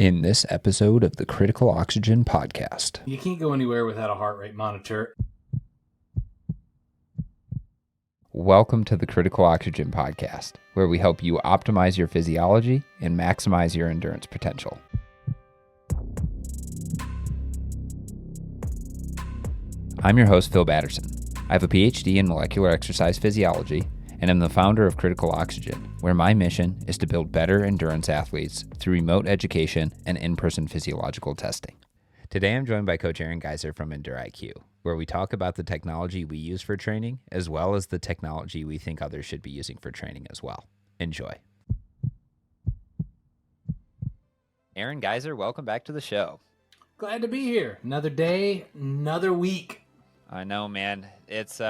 in this episode of the Critical Oxygen Podcast. You can't go anywhere without a heart rate monitor. Welcome to the Critical Oxygen Podcast, where we help you optimize your physiology and maximize your endurance potential. I'm your host, Phil Batterson. I have a PhD in molecular exercise physiology, and I'm the founder of Critical Oxygen, where my mission is to build better endurance athletes through remote education and in-person physiological testing. Today, I'm joined by Coach Geiser from EndureIQ, where we talk about the technology we use for training, as well as the technology we think others should be using for training as well. Enjoy. Geiser, welcome back to the show. Glad to be here. Another day, another week. I know, man. It's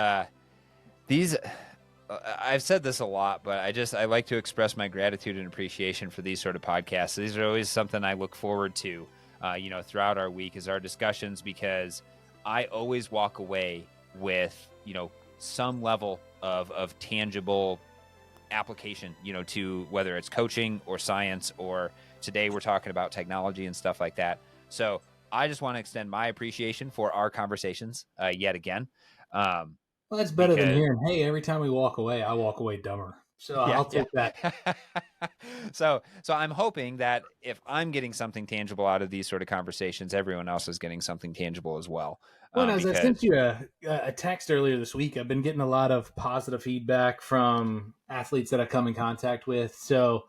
I've said this a lot, but I like to express my gratitude and appreciation for these sort of podcasts. These are always something I look forward to, throughout our week is our discussions, because I always walk away with, some level of tangible application, to whether it's coaching or science, or today we're talking about technology and stuff like that. So I just want to extend my appreciation for our conversations yet again. Well, that's better than hearing, hey, every time we walk away, I walk away dumber. So I'll take that. So I'm hoping that if I'm getting something tangible out of these sort of conversations, everyone else is getting something tangible as well. Well, as I sent you a text earlier this week, I've been getting a lot of positive feedback from athletes that I come in contact with. So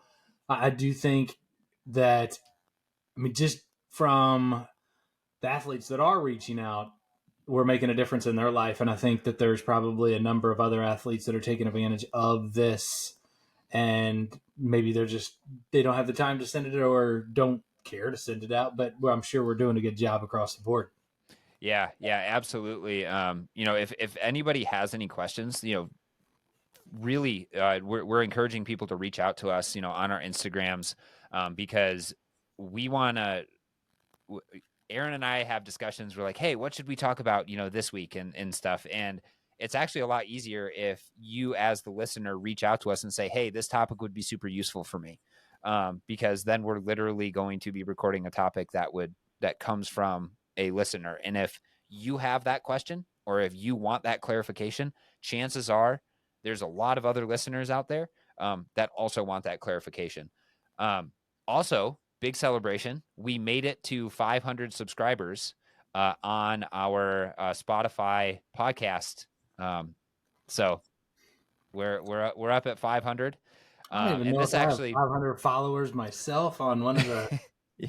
I do think that, just from the athletes that are reaching out, we're making a difference in their life. And I think that there's probably a number of other athletes that are taking advantage of this, and maybe they don't have the time to send it or don't care to send it out, but I'm sure we're doing a good job across the board. Yeah, absolutely. If anybody has any questions, really, we're encouraging people to reach out to us, on our Instagrams, because we want to, Aaron and I have discussions. We're like, hey, what should we talk about, this week and stuff. And it's actually a lot easier if you, as the listener, reach out to us and say, hey, this topic would be super useful for me. Because then we're literally going to be recording a topic that comes from a listener. And if you have that question, or if you want that clarification, chances are there's a lot of other listeners out there that also want that clarification. Also, big celebration. We made it to 500 subscribers on our Spotify podcast. So we're up at 500. I don't even know if I have 500 followers myself on one of the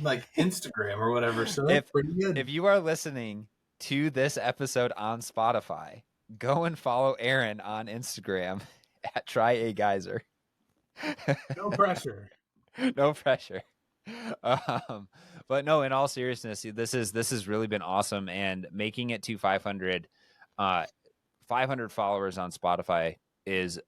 like Instagram or whatever. So that's pretty good. If you are listening to this episode on Spotify, go and follow Aaron on Instagram at @Geiser. No pressure. No pressure. But no, in all seriousness, this has really been awesome, and making it to 500 followers on Spotify is,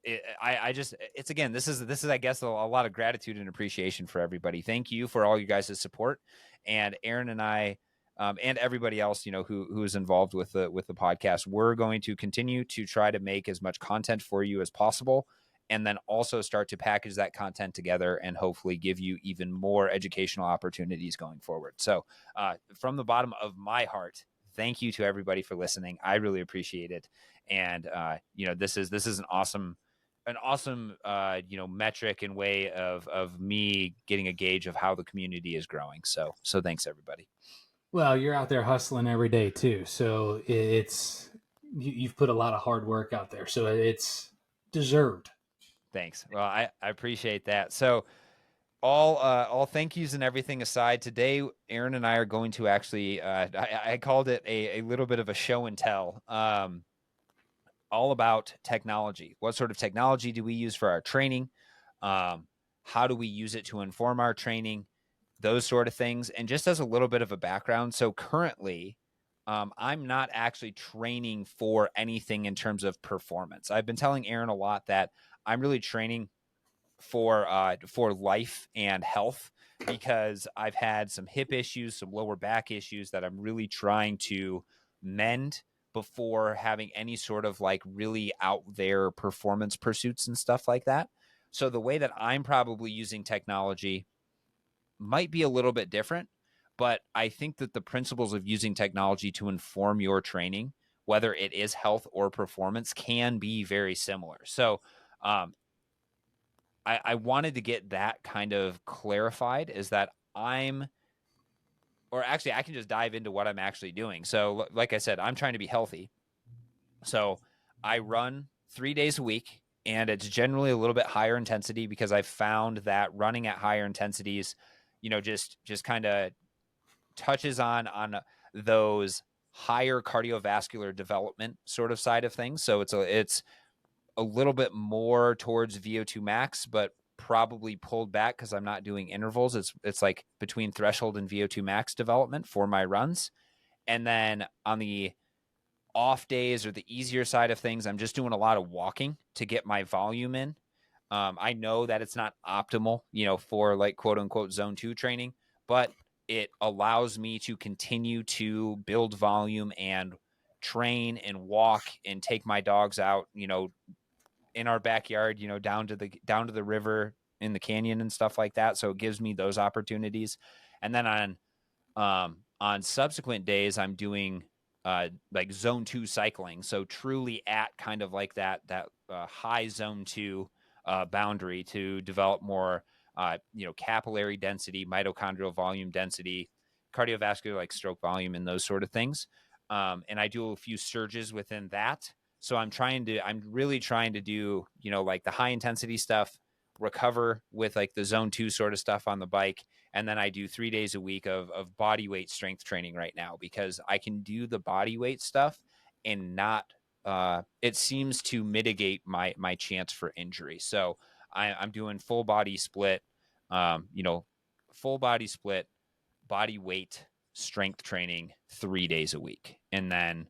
this is I guess a lot of gratitude and appreciation for everybody. Thank you for all you guys' support, and Aaron and I, and everybody else, who is involved with the podcast. We're going to continue to try to make as much content for you as possible, and then also start to package that content together and hopefully give you even more educational opportunities going forward. So from the bottom of my heart, thank you to everybody for listening. I really appreciate it. And, this is an awesome, metric and way of me getting a gauge of how the community is growing. So thanks, everybody. Well, you're out there hustling every day too. So you've put a lot of hard work out there. So it's deserved. Thanks. Well, I appreciate that. So all thank yous and everything aside, today, Aaron and I are going to actually, I called it a little bit of a show and tell, all about technology. What sort of technology do we use for our training? How do we use it to inform our training? Those sort of things. And just as a little bit of a background, so currently, I'm not actually training for anything in terms of performance. I've been telling Aaron a lot that I'm really training for life and health, because I've had some hip issues, some lower back issues that I'm really trying to mend before having any sort of like really out there performance pursuits and stuff like that. So the way that I'm probably using technology might be a little bit different, but I think that the principles of using technology to inform your training, whether it is health or performance, can be very similar. So, um, I wanted to get that kind of clarified, is that or actually, I can just dive into what I'm actually doing. So, like I said, I'm trying to be healthy. So, I run 3 days a week, and it's generally a little bit higher intensity because I've found that running at higher intensities, just kind of touches on those higher cardiovascular development sort of side of things. So it's a little bit more towards VO2 max, but probably pulled back because I'm not doing intervals. It's like between threshold and VO2 max development for my runs. And then on the off days or the easier side of things, I'm just doing a lot of walking to get my volume in. I know that it's not optimal, for like quote unquote zone 2 training, but it allows me to continue to build volume and train and walk and take my dogs out, in our backyard, down to the river in the canyon and stuff like that. So it gives me those opportunities. And then on subsequent days, I'm doing like zone 2 cycling. So truly at kind of like that high zone 2 boundary to develop more capillary density, mitochondrial volume density, cardiovascular like stroke volume, and those sort of things. And I do a few surges within that. So I'm really trying to do, like the high intensity stuff, recover with like the zone 2 sort of stuff on the bike. And then I do 3 days a week of body weight strength training right now, because I can do the body weight stuff and not, it seems to mitigate my chance for injury. So I'm doing full body split, um, you know, full body split, body weight strength training 3 days a week. And then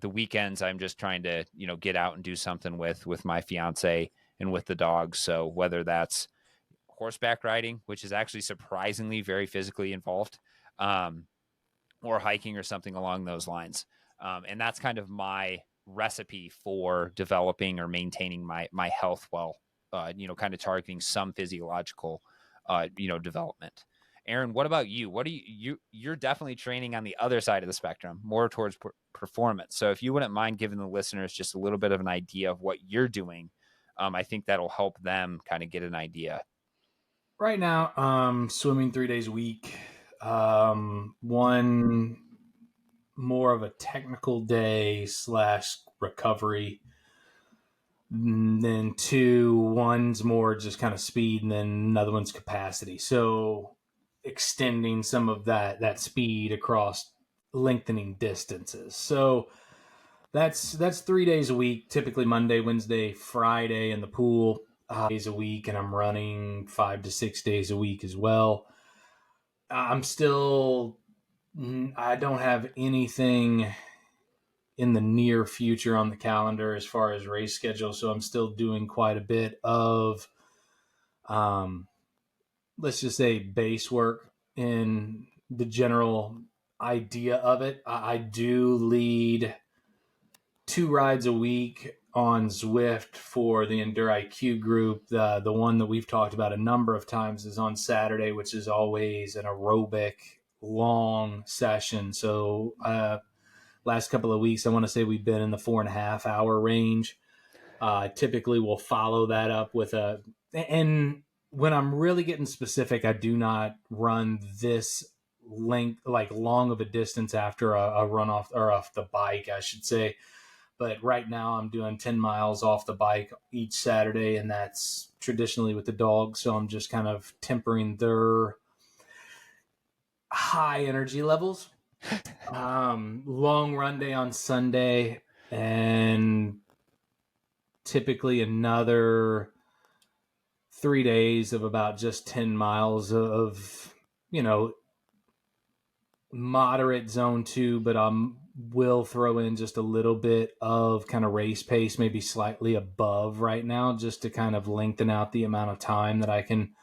the weekends, I'm just trying to, get out and do something with my fiance and with the dogs. So whether that's horseback riding, which is actually surprisingly very physically involved, um, or hiking or something along those lines. And that's kind of my recipe for developing or maintaining my health while, kind of targeting some physiological, development. Aaron, what about you? What do you're definitely training on the other side of the spectrum, more towards performance. So if you wouldn't mind giving the listeners just a little bit of an idea of what you're doing, I think that'll help them kind of get an idea. Right now, swimming 3 days a week. One more of a technical day slash recovery. Then one's more just kind of speed, and then another one's capacity. So extending some of that speed across lengthening distances. So that's 3 days a week, typically Monday, Wednesday, Friday in the pool, days a week, and I'm running 5 to 6 days a week as well. I don't have anything in the near future on the calendar as far as race schedule, so I'm still doing quite a bit of, let's just say, base work in the general idea of it. I do lead 2 rides a week on Zwift for the EndureIQ group. The one that we've talked about a number of times is on Saturday, which is always an aerobic long session. So last couple of weeks, I want to say we've been in the 4.5 hour range. Typically, we'll follow that up with and when I'm really getting specific, I do not run this length, like long of a distance after a run off the bike, I should say. But right now I'm doing 10 miles off the bike each Saturday, and that's traditionally with the dogs. So I'm just kind of tempering their high energy levels. Long run day on Sunday, and typically another 3 days of about just 10 miles of, moderate zone 2, but will throw in just a little bit of kind of race pace, maybe slightly above right now, just to kind of lengthen out the amount of time that I can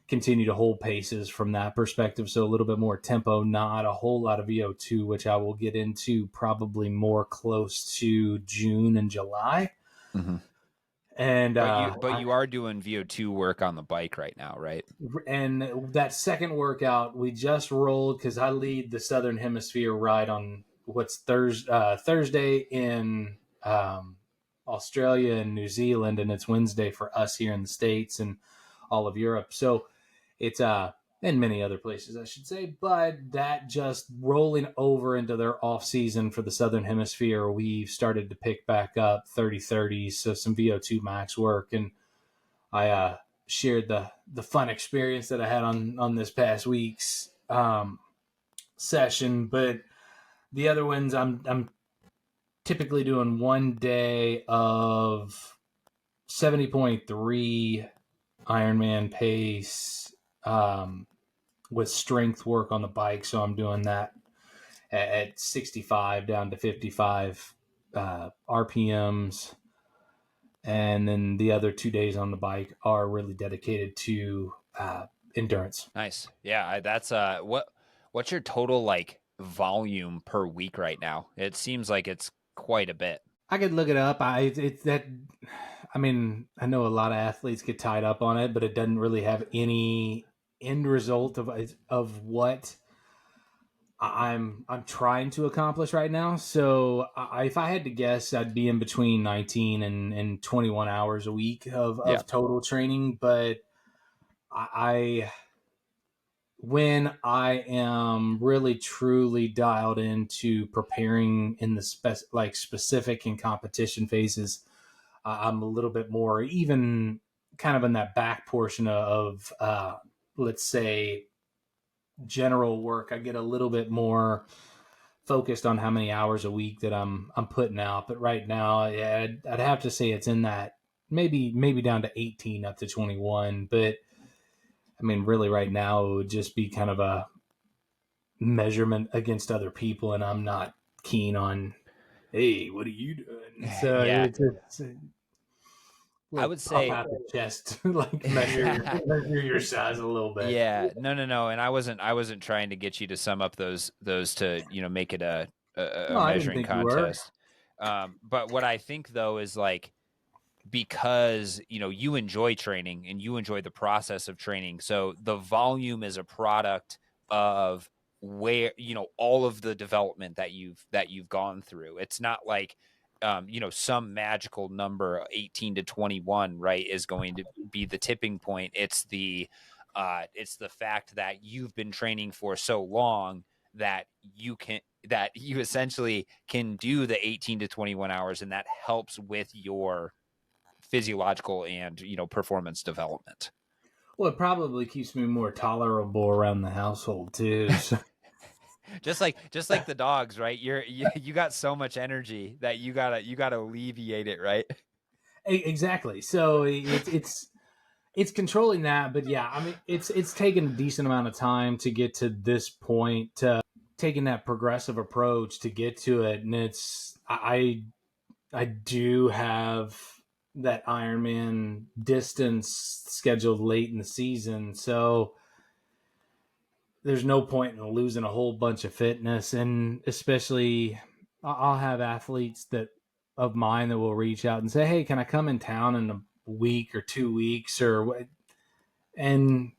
continue to hold paces from that perspective. So a little bit more tempo, not a whole lot of VO2, which I will get into probably more close to June and July. Mm-hmm. And But you are doing VO2 work on the bike right now, right? and that second workout we just rolled because I lead the Southern Hemisphere ride on what's Thursday in Australia and New Zealand, and it's Wednesday for us here in the States and all of Europe. So it's and many other places I should say, but that just rolling over into their off season for the Southern Hemisphere, we've started to pick back up 30-30s, so some VO2 max work. And I shared the fun experience that I had on this past week's session. But the other ones, I'm typically doing one day of 70.3 Ironman pace with strength work on the bike. So I'm doing that at 65 down to 55 RPMs. And then the other 2 days on the bike are really dedicated to endurance. Nice. Yeah, that's what's your total like volume per week right now? It seems like it's quite a bit. I could look it up. It's that. I mean, I know a lot of athletes get tied up on it, but it doesn't really have any end result of what I'm trying to accomplish right now. So if I had to guess, I'd be in between 19 and 21 hours a week Yeah. of total training. But I when I am really truly dialed into preparing in the specific and competition phases, I'm a little bit more even kind of in that back portion of let's say general work. I get a little bit more focused on how many hours a week that I'm putting out. But right now, yeah, I'd have to say it's in that maybe down to 18 up to 21. But I mean, really, right now it would just be kind of a measurement against other people, and I'm not keen on, hey, what are you doing? So Yeah. it's a I little would puff say out the chest, like measure your size a little bit. yeah, no. And I wasn't trying to get you to sum up those to, make it a No, I didn't measuring think you were. contest. But what I think though is like because you enjoy training and you enjoy the process of training, so the volume is a product of where all of the development that you've gone through. It's not like some magical number 18 to 21, right, is going to be the tipping point. It's the fact that you've been training for so long that you essentially can do the 18 to 21 hours, and that helps with your physiological and performance development. Well, it probably keeps me more tolerable around the household too. So. just like the dogs, right? You got so much energy that you gotta alleviate it, right? Exactly. So it's controlling that, but yeah, I mean, it's taken a decent amount of time to get to this point, taking that progressive approach to get to it, and I do have that Ironman distance scheduled late in the season, so there's no point in losing a whole bunch of fitness. And especially I'll have athletes that of mine that will reach out and say, hey, can I come in town in a week or 2 weeks or what? And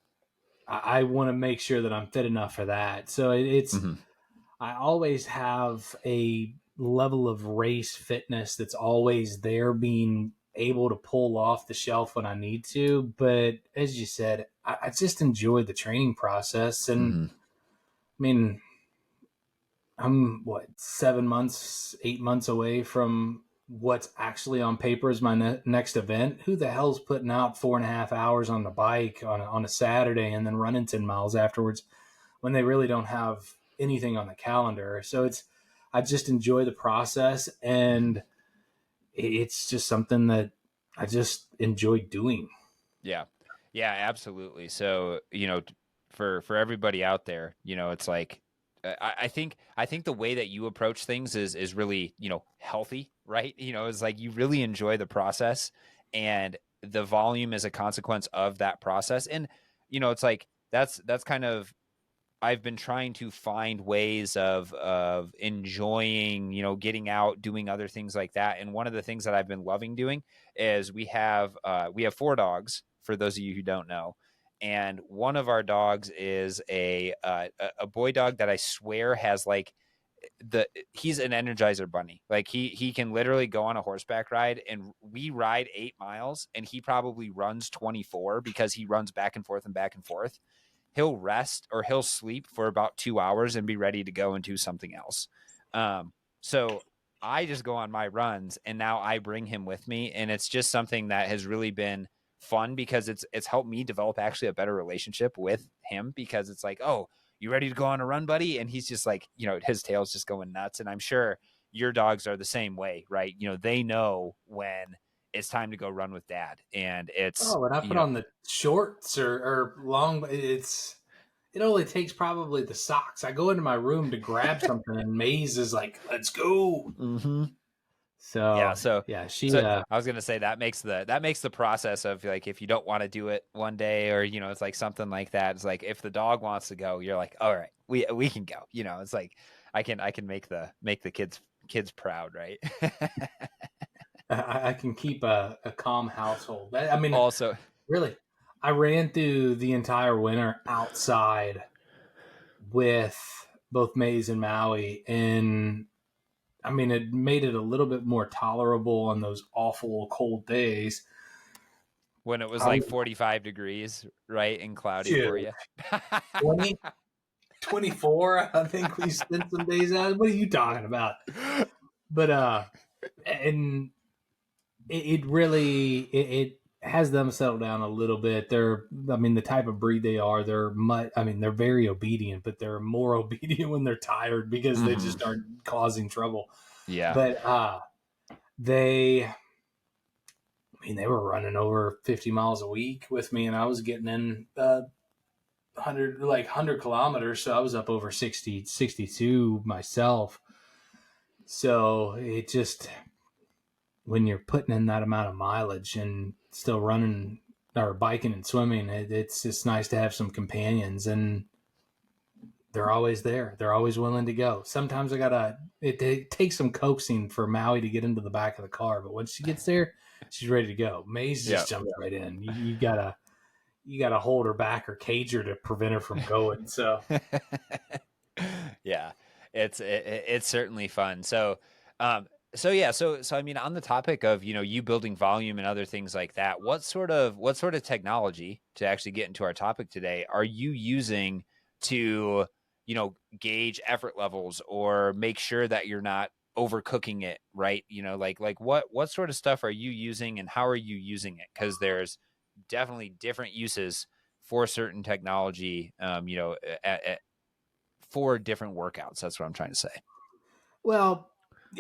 I want to make sure that I'm fit enough for that. So Mm-hmm. I always have a level of race fitness that's always there, being able to pull off the shelf when I need to. But as you said, I just enjoy the training process. And Mm-hmm. I mean, I'm what, 7 months, 8 months away from what's actually on paper as my next event. Who the hell's putting out 4.5 hours on the bike on a Saturday and then running 10 miles afterwards when they really don't have anything on the calendar? So I just enjoy the process, Mm-hmm. and it's just something that I just enjoy doing. Yeah. Yeah, absolutely. So, for everybody out there, it's like I think the way that you approach things is really, healthy, right? It's like you really enjoy the process, and the volume is a consequence of that process. And, it's like that's kind of I've been trying to find ways of enjoying, you know, getting out, doing other things like that. And one of the things that I've been loving doing is we have 4 dogs, for those of you who don't know. And one of our dogs is a boy dog that I swear has like he's an Energizer bunny. Like he can literally go on a horseback ride, and we ride 8 miles and he probably runs 24 because he runs back and forth and back and forth. He'll rest or he'll sleep for about 2 hours and be ready to go and do something else. So I just go on my runs, and now I bring him with me, and it's just something that has really been fun because it's helped me develop actually a better relationship with him, because it's like, oh, you ready to go on a run, buddy? And he's just like, you know, his tail's just going nuts. And I'm sure your dogs are the same way, right? You know, they know when it's time to go run with dad, and it's, Oh, when I you put know, on the shorts or long, it only takes probably the socks. I go into my room to grab something, and Maze is like, "Let's go." mm-hmm. Yeah, So so yeah, so I was gonna say that makes the process of, like, if you don't want to do it one day, or, you know, it's like something like that. It's like if the dog wants to go, you're like, all right, we can go. You know, it's like I can make the kids proud, right? I can keep a calm household. I mean, Also, really, I ran through the entire winter outside with both Maze and Maui, and I mean, it made it a little bit more tolerable on those awful cold days. when it was I like was 45 degrees, right, and cloudy shoot, for you. 20, 24. I think we spent some days out. What are you talking about? But and it really it has them settle down a little bit. They're, I mean, the type of breed they are, they're much, I mean, they're very obedient, but they're more obedient when they're tired because they Hmm. just aren't causing trouble. Yeah. But they, I mean, they were running over 50 miles a week with me, and I was getting in 100 kilometers, so I was up over 60, 62 myself. So it just, when you're putting in that amount of mileage and still running or biking and swimming, it's just nice to have some companions, and they're always there. They're always willing to go. Sometimes it takes some coaxing for Maui to get into the back of the car, but once she gets there, she's ready to go. Maze Yeah. just jumps right in. You gotta hold her back or cage her to prevent her from going. So Yeah, it's certainly fun. Um, so yeah, so I mean, on the topic of, you know, you building volume and other things like that, what sort of technology, to actually get into our topic today, are you using to, you know, gauge effort levels or make sure that you're not overcooking it, right? You know, like what sort of stuff are you using, and how are you using it? Because there's definitely different uses for certain technology, you know, for different workouts. That's what I'm trying to say. well,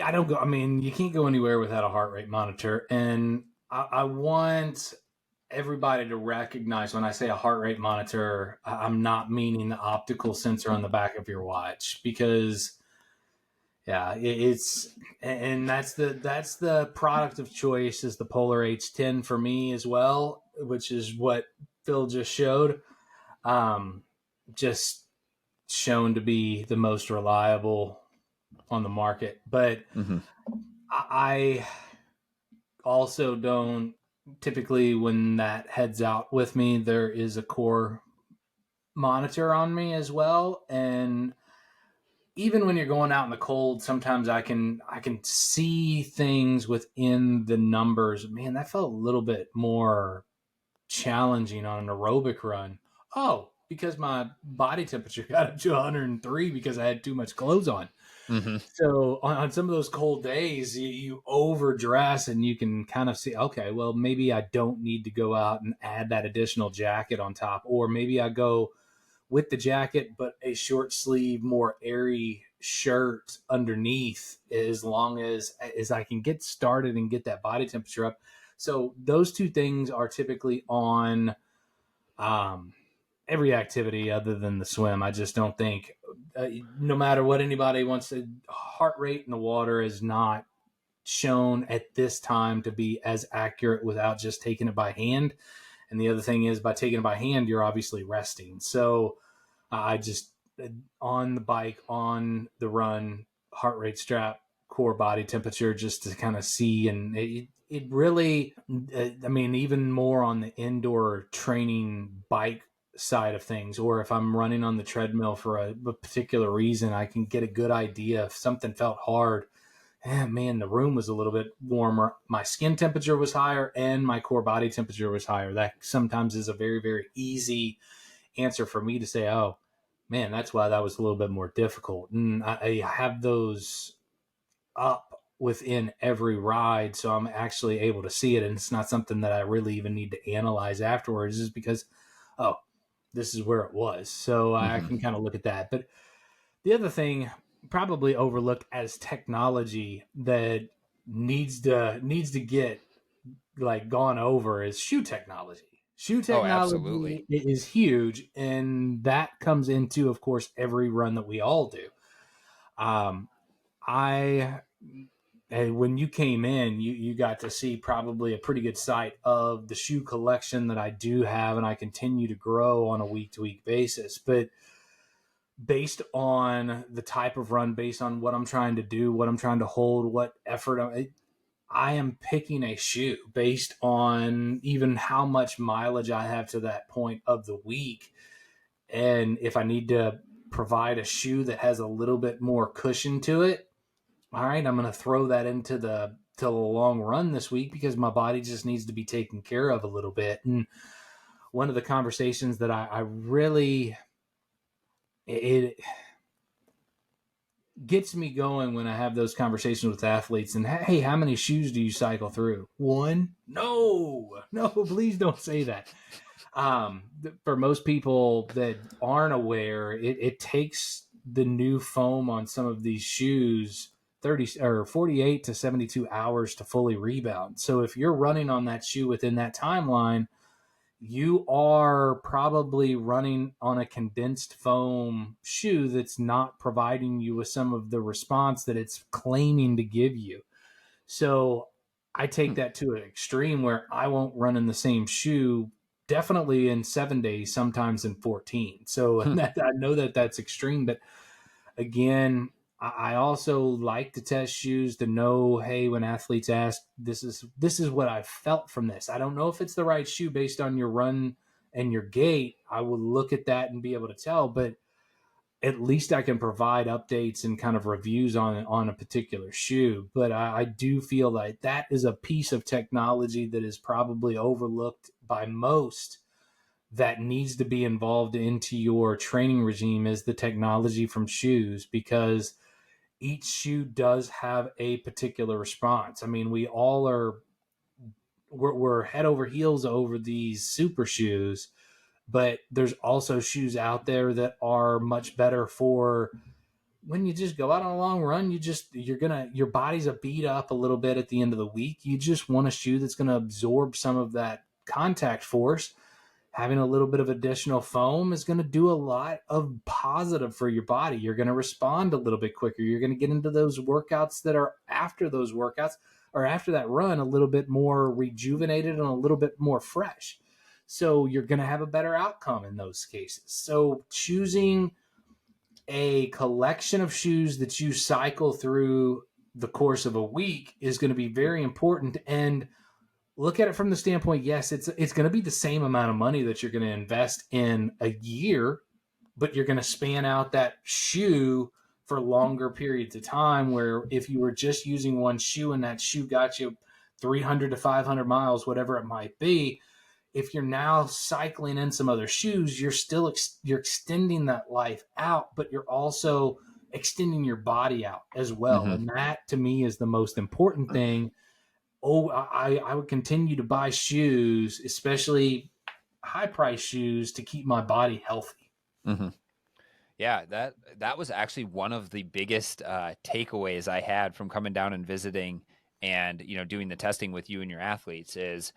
I don't go. I mean, you can't go anywhere without a heart rate monitor, and I want everybody to recognize when I say a heart rate monitor, I'm not meaning the optical sensor on the back of your watch, because yeah, it's, and that's the product of choice is the Polar H10 for me as well, which is what Phil just showed. Um, just shown to be the most reliable on the market, but Mm-hmm. I also don't typically, when that heads out with me, there is a core monitor on me as well. And even when you're going out in the cold, sometimes I can see things within the numbers. Man, that felt a little bit more challenging on an aerobic run. Oh, because my body temperature got up to 103 because I had too much clothes on. Mm-hmm. So on some of those cold days, you overdress, and you can kind of see, okay, well, maybe I don't need to go out and add that additional jacket on top, or maybe I go with the jacket but a short sleeve, more airy shirt underneath, as long as I can get started and get that body temperature up. So those two things are typically on um, every activity other than the swim. I just don't think, no matter what anybody wants to, heart rate in the water is not shown at this time to be as accurate without just taking it by hand. And the other thing is, by taking it by hand, you're obviously resting. So I just on the bike, on the run, heart rate strap, core body temperature, just to kind of see. And it really, I mean, even more on the indoor training bike side of things, or if I'm running on the treadmill for a particular reason, I can get a good idea if something felt hard. Man, the room was a little bit warmer. My skin temperature was higher and my core body temperature was higher. That sometimes is a very, very easy answer for me to say, oh, man, that's why that was a little bit more difficult. And I have those up within every ride. So I'm actually able to see it. And it's not something that I really even need to analyze afterwards, just because, oh, this is where it was. So I Mm-hmm. can kind of look at that. But the other thing probably overlooked as technology that needs to get like gone over is shoe technology. Shoe Oh, absolutely. technology is huge, and that comes into, of course, every run that we all do. Um, I and when you came in, you got to see probably a pretty good sight of the shoe collection that I do have, and I continue to grow on a week to week basis. But based on the type of run, based on what I'm trying to do, what I'm trying to hold, what effort I am picking a shoe based on even how much mileage I have to that point of the week. And if I need to provide a shoe that has a little bit more cushion to it, all right, I'm going to throw that into the long run this week because my body just needs to be taken care of a little bit. And one of the conversations that I really it gets me going when I have those conversations with athletes. And hey, how many shoes do you cycle through? One? No, no, please don't say that. For most people that aren't aware, it takes the new foam on some of these shoes 30 or 48 to 72 hours to fully rebound. So if you're running on that shoe within that timeline, you are probably running on a condensed foam shoe that's not providing you with some of the response that it's claiming to give you. So I take Hmm. that to an extreme where I won't run in the same shoe definitely in 7 days, sometimes in 14. So Hmm. that, I know that that's extreme, but again, I also like to test shoes to know, hey, when athletes ask, this is what I felt from this. I don't know if it's the right shoe based on your run and your gait. I will look at that and be able to tell, but at least I can provide updates and kind of reviews on a particular shoe. But I do feel like that is a piece of technology that is probably overlooked by most that needs to be involved into your training regime is the technology from shoes, because each shoe does have a particular response. I mean, we all are we're head over heels over these super shoes, but there's also shoes out there that are much better for when you just go out on a long run. Your body's a beat up a little bit at the end of the week. You just want a shoe that's going to absorb some of that contact force. Having a little bit of additional foam is going to do a lot of positive for your body. You're going to respond a little bit quicker. You're going to get into those workouts that are after those workouts or after that run a little bit more rejuvenated and a little bit more fresh. So you're going to have a better outcome in those cases. So choosing a collection of shoes that you cycle through the course of a week is going to be very important. And look at it from the standpoint, yes, it's going to be the same amount of money that you're going to invest in a year, but you're going to span out that shoe for longer periods of time, where if you were just using one shoe and that shoe got you 300 to 500 miles, whatever it might be, if you're now cycling in some other shoes, you're still you're extending that life out, but you're also extending your body out as well. Mm-hmm. And that to me is the most important thing. Oh, I would continue to buy shoes, especially high price shoes, to keep my body healthy. Mm-hmm. Yeah, that was actually one of the biggest takeaways I had from coming down and visiting and doing the testing with you and your athletes is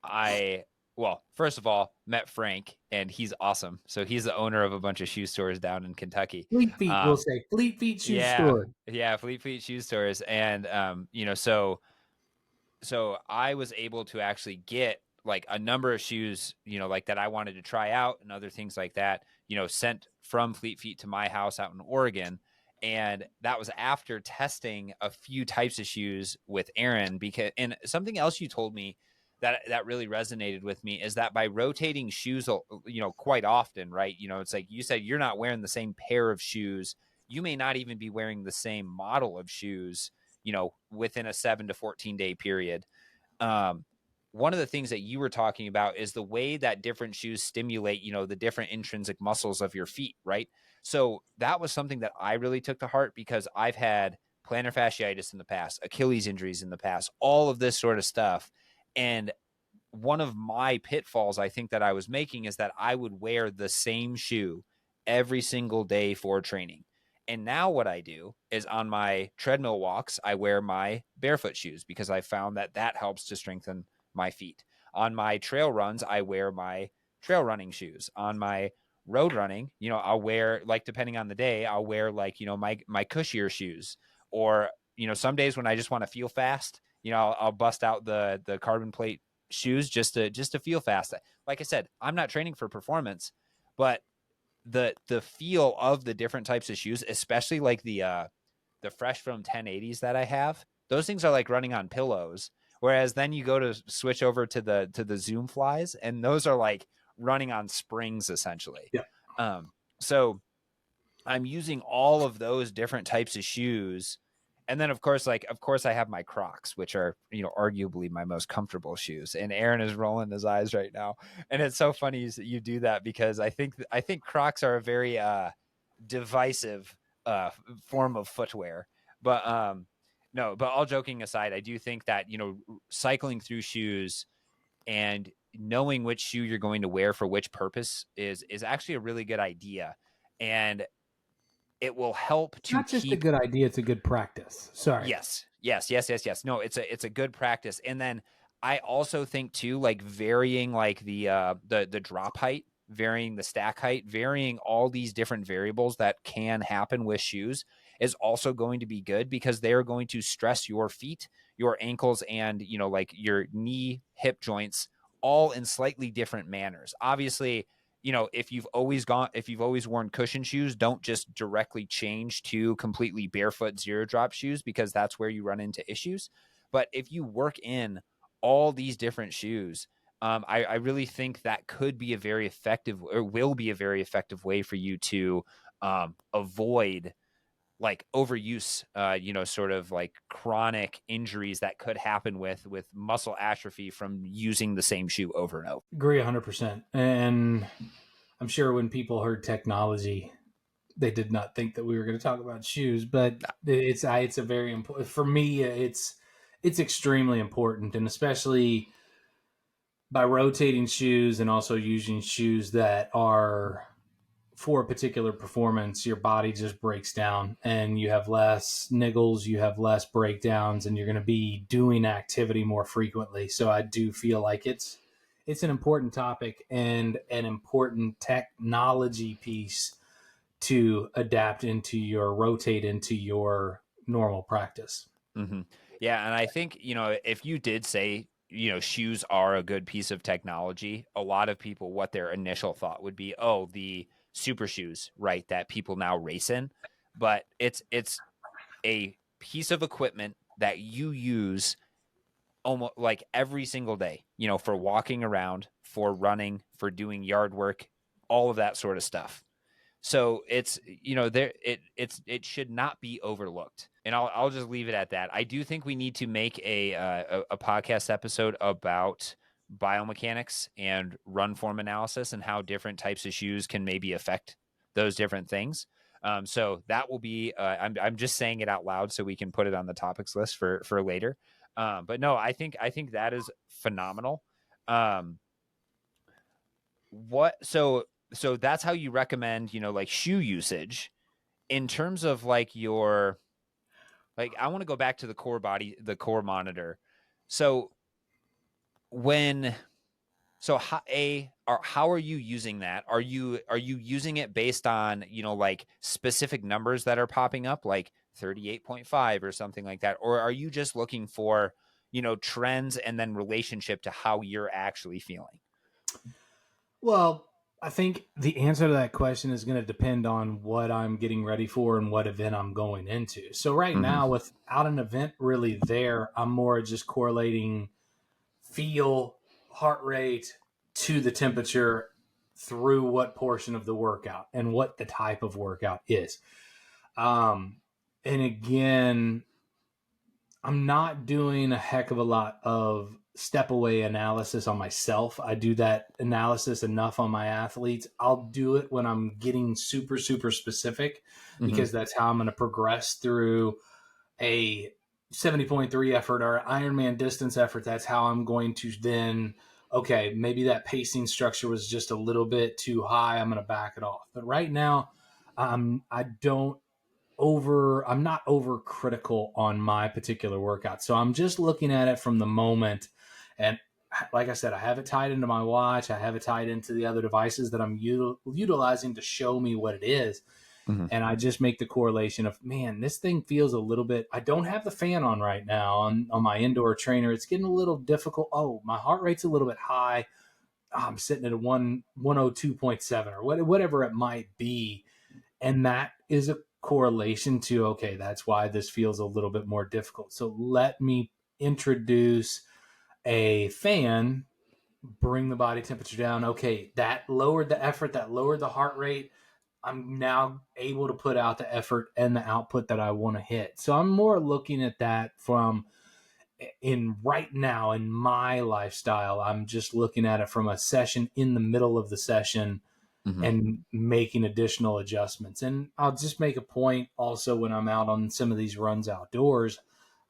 I well, first of all, met Frank and he's awesome. So he's the owner of a bunch of shoe stores down in Kentucky. Fleet Feet, we'll Um, say Fleet Feet Shoe yeah, Store. yeah, Fleet Feet shoe stores, and so I was able to actually get like a number of shoes, like that I wanted to try out and other things like that, sent from Fleet Feet to my house out in Oregon. And that was after testing a few types of shoes with Aaron. And something else you told me that really resonated with me is that by rotating shoes, quite often, right? It's like you said, you're not wearing the same pair of shoes. You may not even be wearing the same model of shoes, within a 7 to 14 day period. um, One of the things that you were talking about is the way that different shoes stimulate, the different intrinsic muscles of your feet, right? So that was something that I really took to heart because I've had plantar fasciitis in the past, Achilles injuries in the past, all of this sort of stuff. And one of my pitfalls I think that I was making is that I would wear the same shoe every single day for training. And now what I do is on my treadmill walks, I wear my barefoot shoes because I found that that helps to strengthen my feet. On my trail runs, I wear my trail running shoes. On my road running, I'll wear, like, depending on the day, I'll wear like, my cushier shoes. Or, some days when I just want to feel fast, I'll bust out the carbon plate shoes just to feel fast. Like I said, I'm not training for performance, but the feel of the different types of shoes, especially like the Fresh Foam 1080s that I have, those things are like running on pillows. Whereas then you go to switch over to the Zoom Flies, and those are like running on springs essentially. Yeah. So I'm using all of those different types of shoes. And then of course I have my Crocs, which are, arguably my most comfortable shoes. And Aaron is rolling his eyes right now. And it's so funny you do that because I think Crocs are a very divisive form of footwear. But no, but all joking aside, I do think that, cycling through shoes and knowing which shoe you're going to wear for which purpose is actually a really good idea. And it will help to Not just a keep. good idea, it's a good practice. Sorry. Yes. No, it's a good practice. And then I also think too, like varying like the drop height, varying the stack height, varying all these different variables that can happen with shoes is also going to be good because they are going to stress your feet, your ankles, and like your knee, hip joints all in slightly different manners. Obviously, if you've always worn cushion shoes, don't just directly change to completely barefoot zero drop shoes because that's where you run into issues. But if you work in all these different shoes, I really think that could be a very effective, or will be a very effective way for you to avoid like overuse, sort of like chronic injuries that could happen with muscle atrophy from using the same shoe over and over. Agree 100%. And I'm sure when people heard technology, they did not think that we were going to talk about shoes, but it's a very important, for me, it's extremely important. And especially by rotating shoes and also using shoes that are for a particular performance, your body just breaks down and you have less niggles, you have less breakdowns, and you're going to be doing activity more frequently. So I do feel like it's an important topic and an important technology piece to adapt into your rotate into your normal practice. Mm-hmm. Yeah, and I think, if you did say, shoes are a good piece of technology, a lot of people, what their initial thought would be, oh, the super shoes, right, that people now race in. But it's a piece of equipment that you use almost like every single day, for walking around, for running, for doing yard work, all of that sort of stuff. So it's, it should not be overlooked. And I'll just leave it at that. I do think we need to make a podcast episode about biomechanics and run form analysis and how different types of shoes can maybe affect those different things. So that will be, I'm just saying it out loud so we can put it on the topics list for later. But no, I think that is phenomenal. Um, what so that's how you recommend, like shoe usage in terms of like your, like, I want to go back to the core monitor. So when how are you using that? Are you using it based on, like specific numbers that are popping up like 38.5 or something like that, or are you just looking for, trends and then relationship to how you're actually feeling? Well, I think the answer to that question is going to depend on what I'm getting ready for and what event I'm going into. So right now, Mm-hmm. without an event really there, I'm more just correlating feel, heart rate to the temperature through what portion of the workout and what the type of workout is. Um, and again, I'm not doing a heck of a lot of step away analysis on myself. I do that analysis enough on my athletes. I'll do it when I'm getting super, super specific Mm-hmm. because that's how I'm going to progress through a 70.3 effort or Ironman distance effort. That's how I'm going to then, okay, maybe that pacing structure was just a little bit too high. I'm going to back it off. But right now, I don't I'm not over critical on my particular workout. So I'm just looking at it from the moment. And like I said, I have it tied into my watch. I have it tied into the other devices that I'm utilizing to show me what it is. Mm-hmm. And I just make the correlation of, man, this thing feels a little bit, I don't have the fan on right now on my indoor trainer. It's getting a little difficult. Oh, my heart rate's a little bit high. I'm sitting at a 102.7 or whatever it might be. And that is a correlation to, okay, that's why this feels a little bit more difficult. So let me introduce a fan, bring the body temperature down. Okay, that lowered the effort, that lowered the heart rate. I'm now able to put out the effort and the output that I want to hit. So I'm more looking at that from in right now in my lifestyle. I'm just looking at it from a session in the middle of the session Mm-hmm. and making additional adjustments. And I'll just make a point also when I'm out on some of these runs outdoors.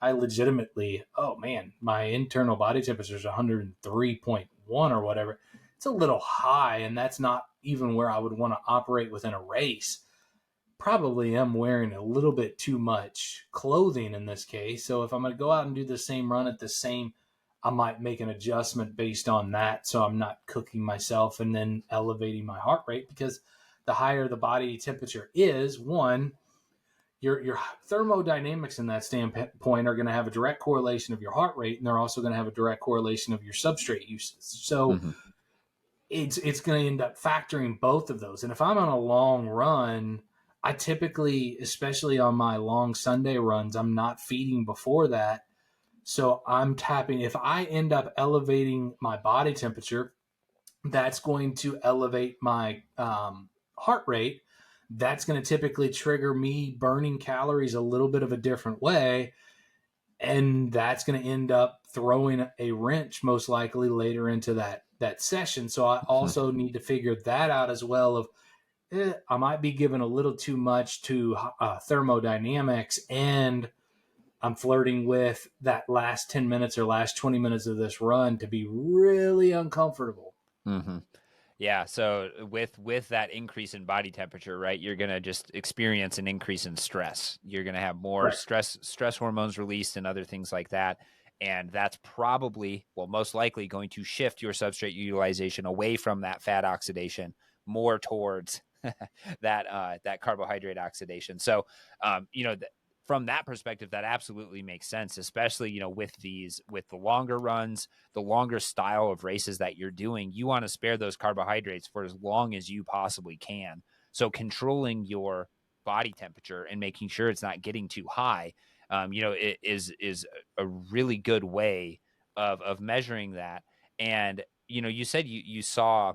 I legitimately, oh man, my internal body temperature is 103.1 or whatever. It's a little high, and that's not even where I would want to operate within a race. Probably am wearing a little bit too much clothing in this case. So if I'm going to go out and do the same run at the same, I might make an adjustment based on that. So I'm not cooking myself and then elevating my heart rate, because the higher the body temperature is, one, your thermodynamics in that standpoint are going to have a direct correlation of your heart rate, and they're also going to have a direct correlation of your substrate usage. So Mm-hmm. it's going to end up factoring both of those. And if I'm on a long run, I typically, especially on my long Sunday runs, I'm not feeding before that. So I'm tapping. If I end up elevating my body temperature, that's going to elevate my heart rate. That's going to typically trigger me burning calories a little bit of a different way. And that's going to end up throwing a wrench most likely later into that session. So I also need to figure that out as well of, I might be giving a little too much to thermodynamics, and I'm flirting with that last 10 minutes or last 20 minutes of this run to be really uncomfortable. Mm-hmm. Yeah, so with that increase in body temperature, right, you're going to just experience an increase in stress. You're going to have more Right. stress hormones released and other things like that. And that's probably, well, most likely going to shift your substrate utilization away from that fat oxidation more towards that carbohydrate oxidation. So, you know, from that perspective, that absolutely makes sense, especially, you know, with the longer runs, the longer style of races that you're doing, you want to spare those carbohydrates for as long as you possibly can. So controlling your body temperature and making sure it's not getting too high, you know, it is a really good way of measuring that. And you know, you said you saw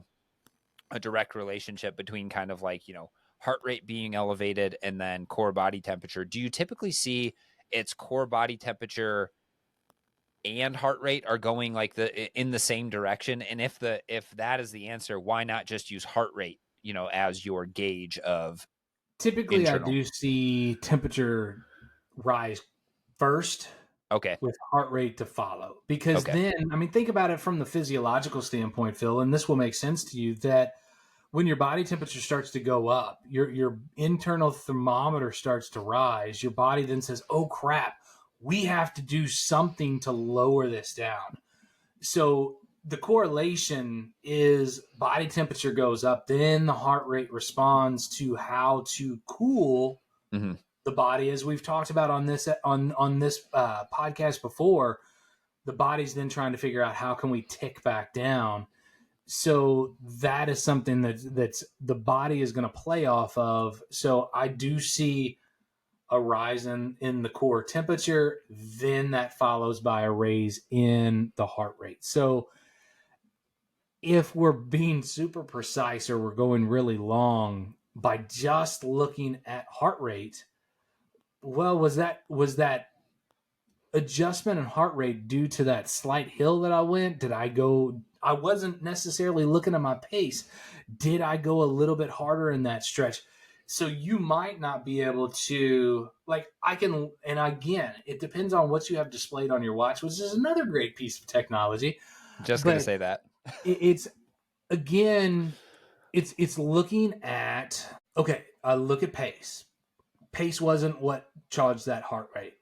a direct relationship between kind of like, you know, heart rate being elevated and then core body temperature. Do you typically see its core body temperature and heart rate are going like in the same direction? And if that is the answer, why not just use heart rate, you know, as your gauge of Typically, I internal? do see temperature rise first Okay. with heart rate to follow. Because Okay. then, I mean, think about it from the physiological standpoint, Phil, and this will make sense to you that when your body temperature starts to go up, your internal thermometer starts to rise. Your body then says, "Oh crap, we have to do something to lower this down." So the correlation is body temperature goes up, then the heart rate responds to how to cool Hmm. the body, as we've talked about on this podcast before. The body's then trying to figure out how can we tick back down. So that is something that's the body is going to play off of. So I do see a rise in the core temperature, then that follows by a raise in the heart rate. So if we're being super precise or we're going really long by just looking at heart rate, well, was that adjustment in heart rate due to that slight hill that I went? Did I go? I wasn't necessarily looking at my pace. Did I go a little bit harder in that stretch? So you might not be able to, like, I can, and again, it depends on what you have displayed on your watch, which is another great piece of technology. Just gonna But say that. it's again, it's looking at, okay, I look at pace. Pace wasn't what charged that heart rate.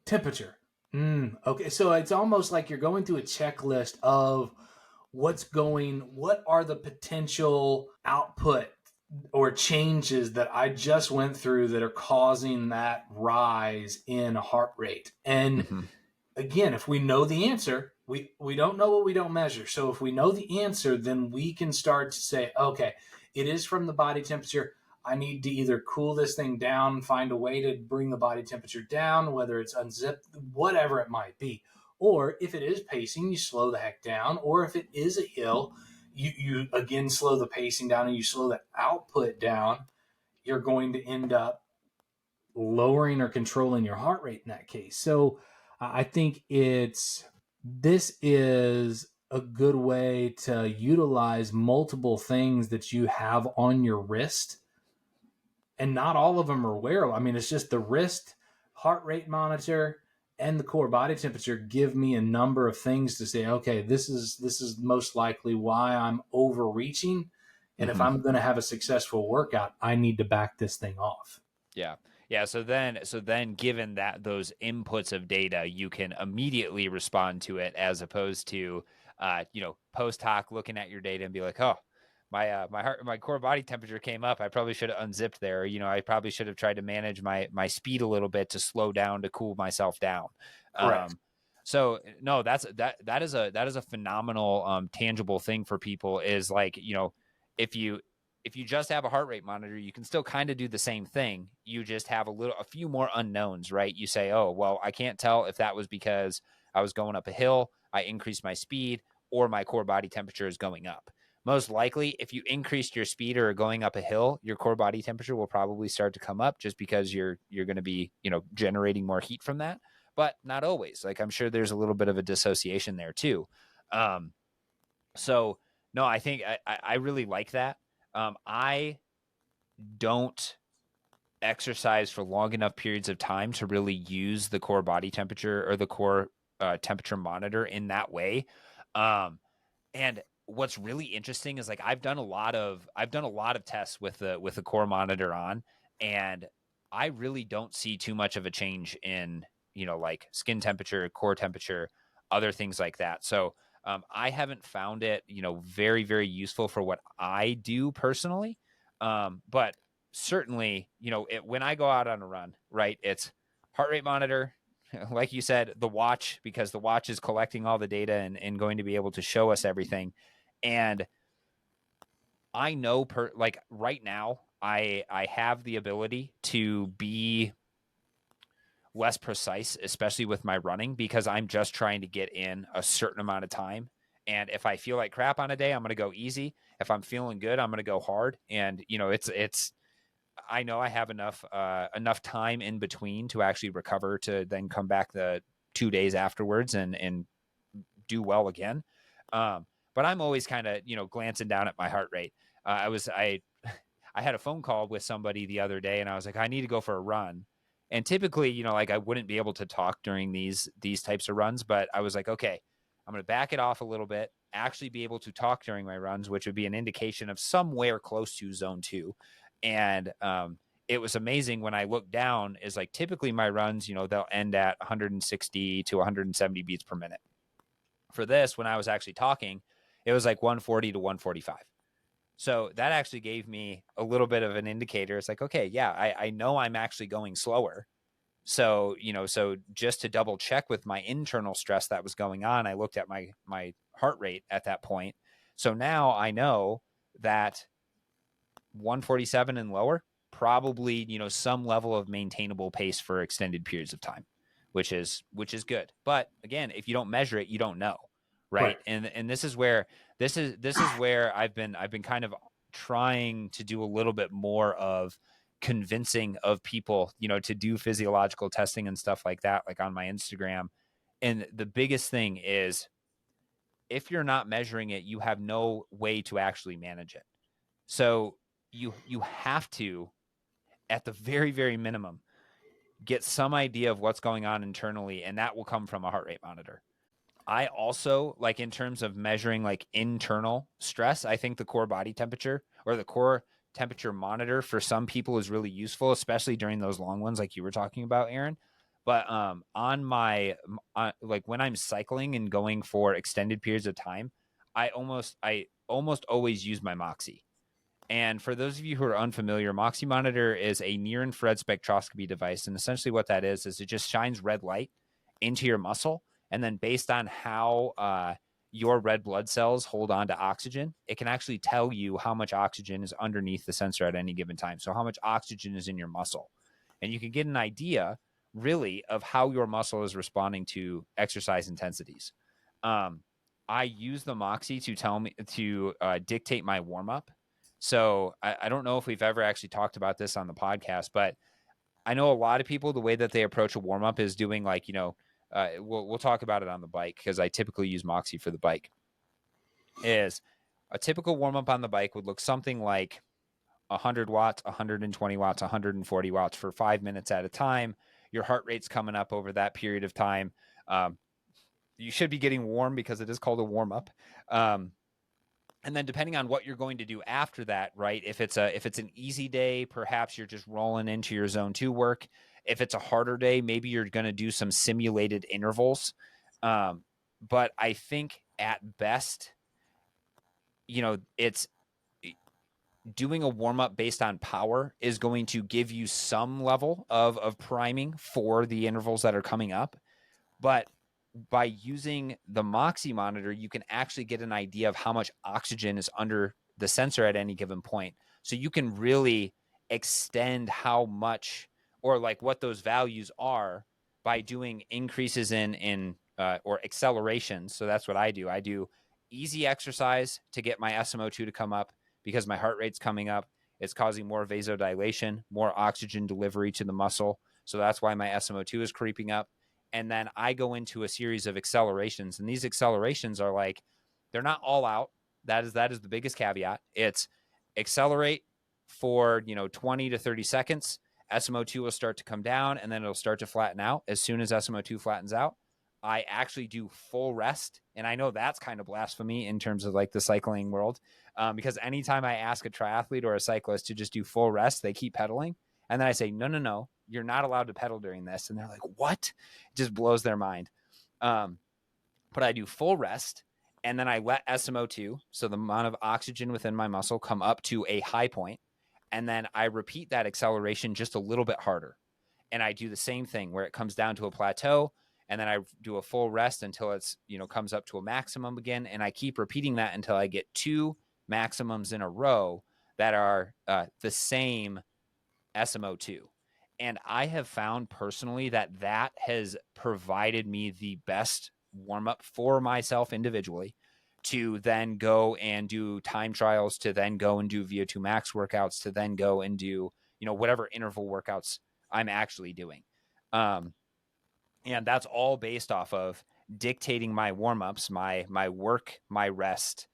Temperature. Okay, so it's almost like you're going through a checklist of what are the potential output or changes that I just went through that are causing that rise in heart rate. And Mm-hmm. again, if we know the answer, we don't know what we don't measure. So if we know the answer, then we can start to say, okay, it is from the body temperature. I need to either cool this thing down, find a way to bring the body temperature down, whether it's unzipped, whatever it might be. Or if it is pacing, you slow the heck down. Or if it is a hill, you again slow the pacing down and you slow the output down. You're going to end up lowering or controlling your heart rate in that case. So I think this is a good way to utilize multiple things that you have on your wrist, and not all of them are wearable. I mean, it's just the wrist heart rate monitor and the core body temperature give me a number of things to say, okay, this is most likely why I'm overreaching. And if Mm-hmm. I'm going to have a successful workout, I need to back this thing off. Yeah. Yeah. So then given that those inputs of data, you can immediately respond to it as opposed to, post hoc looking at your data and be like, oh, my core body temperature came up. I probably should have unzipped there. I probably should have tried to manage my speed a little bit to slow down, to cool myself down. Correct. So no, that is a phenomenal, tangible thing for people is like, if you, if you just have a heart rate monitor, you can still kind of do the same thing. You just have a few more unknowns, right? You say, oh, well, I can't tell if that was because I was going up a hill, I increased my speed, or my core body temperature is going up. Most likely, if you increased your speed or are going up a hill, your core body temperature will probably start to come up just because you're going to be, generating more heat from that. But not always. Like I'm sure there's a little bit of a dissociation there too. Um, so no, I think I really like that. I don't exercise for long enough periods of time to really use the core body temperature or the core temperature monitor in that way. Um, and what's really interesting is like I've done a lot of tests with the core monitor on, and I really don't see too much of a change in like skin temperature, core temperature, other things like that. So I haven't found it very very useful for what I do personally. But certainly when I go out on a run, right, it's heart rate monitor, like you said, the watch, because the watch is collecting all the data and going to be able to show us everything. And I know like right now, I have the ability to be less precise, especially with my running, because I'm just trying to get in a certain amount of time. And if I feel like crap on a day, I'm going to go easy. If I'm feeling good, I'm going to go hard. And it's I know I have enough time in between to actually recover to then come back the 2 days afterwards and do well again. But I'm always kind of glancing down at my heart rate. I I had a phone call with somebody the other day, and I was like, I need to go for a run. And typically, like I wouldn't be able to talk during these types of runs, but I was like, okay, I'm going to back it off a little bit, actually be able to talk during my runs, which would be an indication of somewhere close to zone 2. And it was amazing when I looked down. Is like typically my runs, they'll end at 160 to 170 beats per minute. For this, when I was actually talking, it was like 140 to 145. So that actually gave me a little bit of an indicator. It's like, okay, yeah, I know I'm actually going slower. So, so just to double check with my internal stress that was going on, I looked at my heart rate at that point. So now I know that 147 and lower, probably, some level of maintainable pace for extended periods of time, which is good. But again, if you don't measure it, you don't know, Right. right? And this is where I've been kind of trying to do a little bit more of convincing of people, to do physiological testing and stuff like that, like on my Instagram. And the biggest thing is, if you're not measuring it, you have no way to actually manage it. So you have to, at the very, very minimum, get some idea of what's going on internally, and that will come from a heart rate monitor. I also, like, in terms of measuring like internal stress, I think the core body temperature, or the core temperature monitor, for some people is really useful, especially during those long ones like you were talking about, Aaron. But like when I'm cycling and going for extended periods of time, I almost always use my Moxy. And for those of you who are unfamiliar, Moxy Monitor is a near infrared spectroscopy device. And essentially what that is it just shines red light into your muscle. And then based on how your red blood cells hold on to oxygen, it can actually tell you how much oxygen is underneath the sensor at any given time. So how much oxygen is in your muscle. And you can get an idea, really, of how your muscle is responding to exercise intensities. Um, I use the Moxy to tell me to dictate my warm up. So I don't know if we've ever actually talked about this on the podcast, but I know a lot of people, the way that they approach a warm up is doing, like, we'll talk about it on the bike, because I typically use Moxy for the bike. Is a typical warm up on the bike would look something like 100 watts, 120 watts, 140 watts for 5 minutes at a time. Your heart rate's coming up over that period of time. Um, you should be getting warm, because it is called a warm up. And then depending on what you're going to do after that, right? If it's an easy day, perhaps you're just rolling into your zone 2 work. If it's a harder day, maybe you're going to do some simulated intervals. But I think at best, it's doing a warm up based on power is going to give you some level of priming for the intervals that are coming up. But by using the Moxy monitor, you can actually get an idea of how much oxygen is under the sensor at any given point. So you can really extend how much, or like what those values are, by doing increases in or accelerations. So that's what I do. I do easy exercise to get my SMO2 to come up, because my heart rate's coming up. It's causing more vasodilation, more oxygen delivery to the muscle. So that's why my SMO2 is creeping up. And then I go into a series of accelerations, and these accelerations are like, they're not all out. That is the biggest caveat. It's accelerate for 20 to 30 seconds. SMO2 will start to come down, and then it'll start to flatten out. As soon as SMO2 flattens out, I actually do full rest. And I know that's kind of blasphemy in terms of like the cycling world, because anytime I ask a triathlete or a cyclist to just do full rest, they keep pedaling. And then I say, no, you're not allowed to pedal during this. And they're like, what? It just blows their mind. But I do full rest, and then I let SMO2, so the amount of oxygen within my muscle, come up to a high point. And then I repeat that acceleration just a little bit harder. And I do the same thing where it comes down to a plateau, and then I do a full rest until it's, comes up to a maximum again. And I keep repeating that until I get 2 maximums in a row that are the same SMO2. And I have found personally that that has provided me the best warm up for myself individually, to then go and do time trials, to then go and do VO2 max workouts, to then go and do, whatever interval workouts I'm actually doing. And that's all based off of dictating my warm ups, my work, my rest,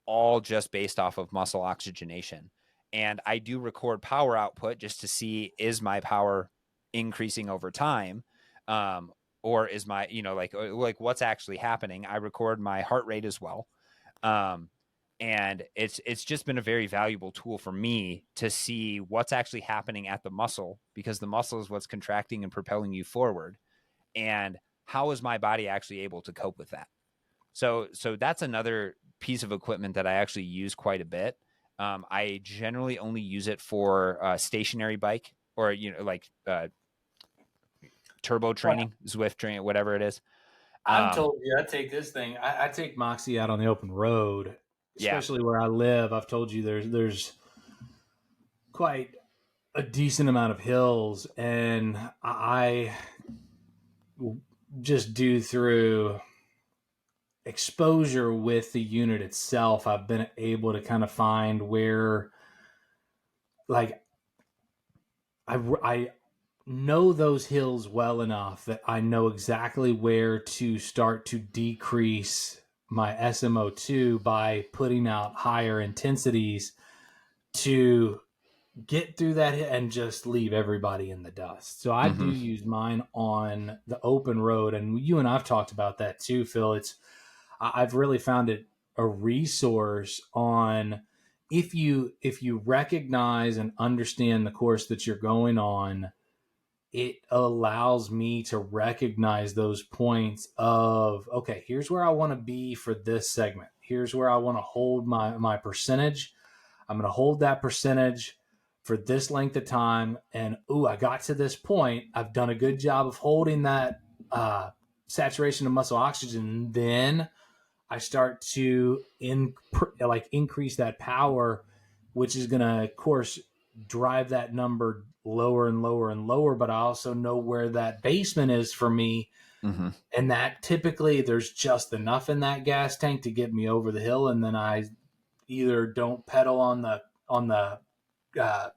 all just based off of muscle oxygenation. And I do record power output just to see, is my power increasing over time? Or is my, like what's actually happening? I record my heart rate as well. And it's just been a very valuable tool for me to see what's actually happening at the muscle, because the muscle is what's contracting and propelling you forward. And how is my body actually able to cope with that? So that's another piece of equipment that I actually use quite a bit. I generally only use it for stationary bike, or like turbo training, Zwift training, whatever it is. I've Um, told you I take this thing. I take Moxie out on the open road, Yeah. especially where I live. I've told you there's quite a decent amount of hills, and I just due through exposure with the unit itself, I've been able to kind of find where, like, I know those hills well enough that I know exactly where to start to decrease my SMO2 by putting out higher intensities to get through that and just leave everybody in the dust. So I do Mm-hmm. use mine on the open road, and you and I've talked about that too, Phil. I've really found it a resource on if you recognize and understand the course that you're going on, it allows me to recognize those points of, okay, here's where I want to be for this segment. Here's where I want to hold my percentage. I'm going to hold that percentage for this length of time. And, ooh, I got to this point. I've done a good job of holding that saturation of muscle oxygen. Then I start to increase that power, which is going to, of course, drive that number lower and lower and lower. But I also know where that basement is for me, Mm-hmm. and that typically there's just enough in that gas tank to get me over the hill, and then I either don't pedal on the uh,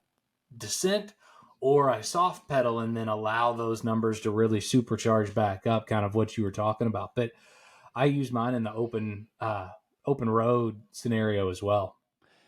descent, or I soft pedal and then allow those numbers to really supercharge back up, kind of what you were talking about. But I use mine in the open road scenario as well.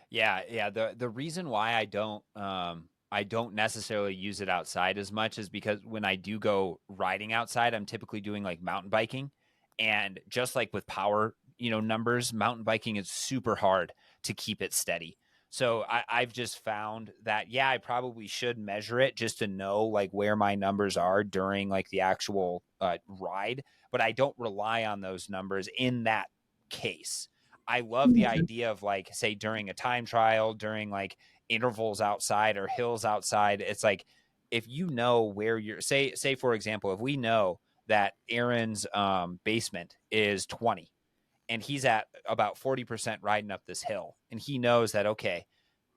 Yeah, yeah. The reason why I don't necessarily use it outside as much is because when I do go riding outside, I'm typically doing like mountain biking. And just like with power, numbers, mountain biking is super hard to keep it steady. So I've just found that, yeah, I probably should measure it just to know like where my numbers are during like the actual ride, but I don't rely on those numbers in that case. I love the idea of like, say, during a time trial, during like intervals outside or hills outside. It's like if you know where you're, say for example, if we know that Aaron's basement is 20 and he's at about 40% riding up this hill, and he knows that, okay,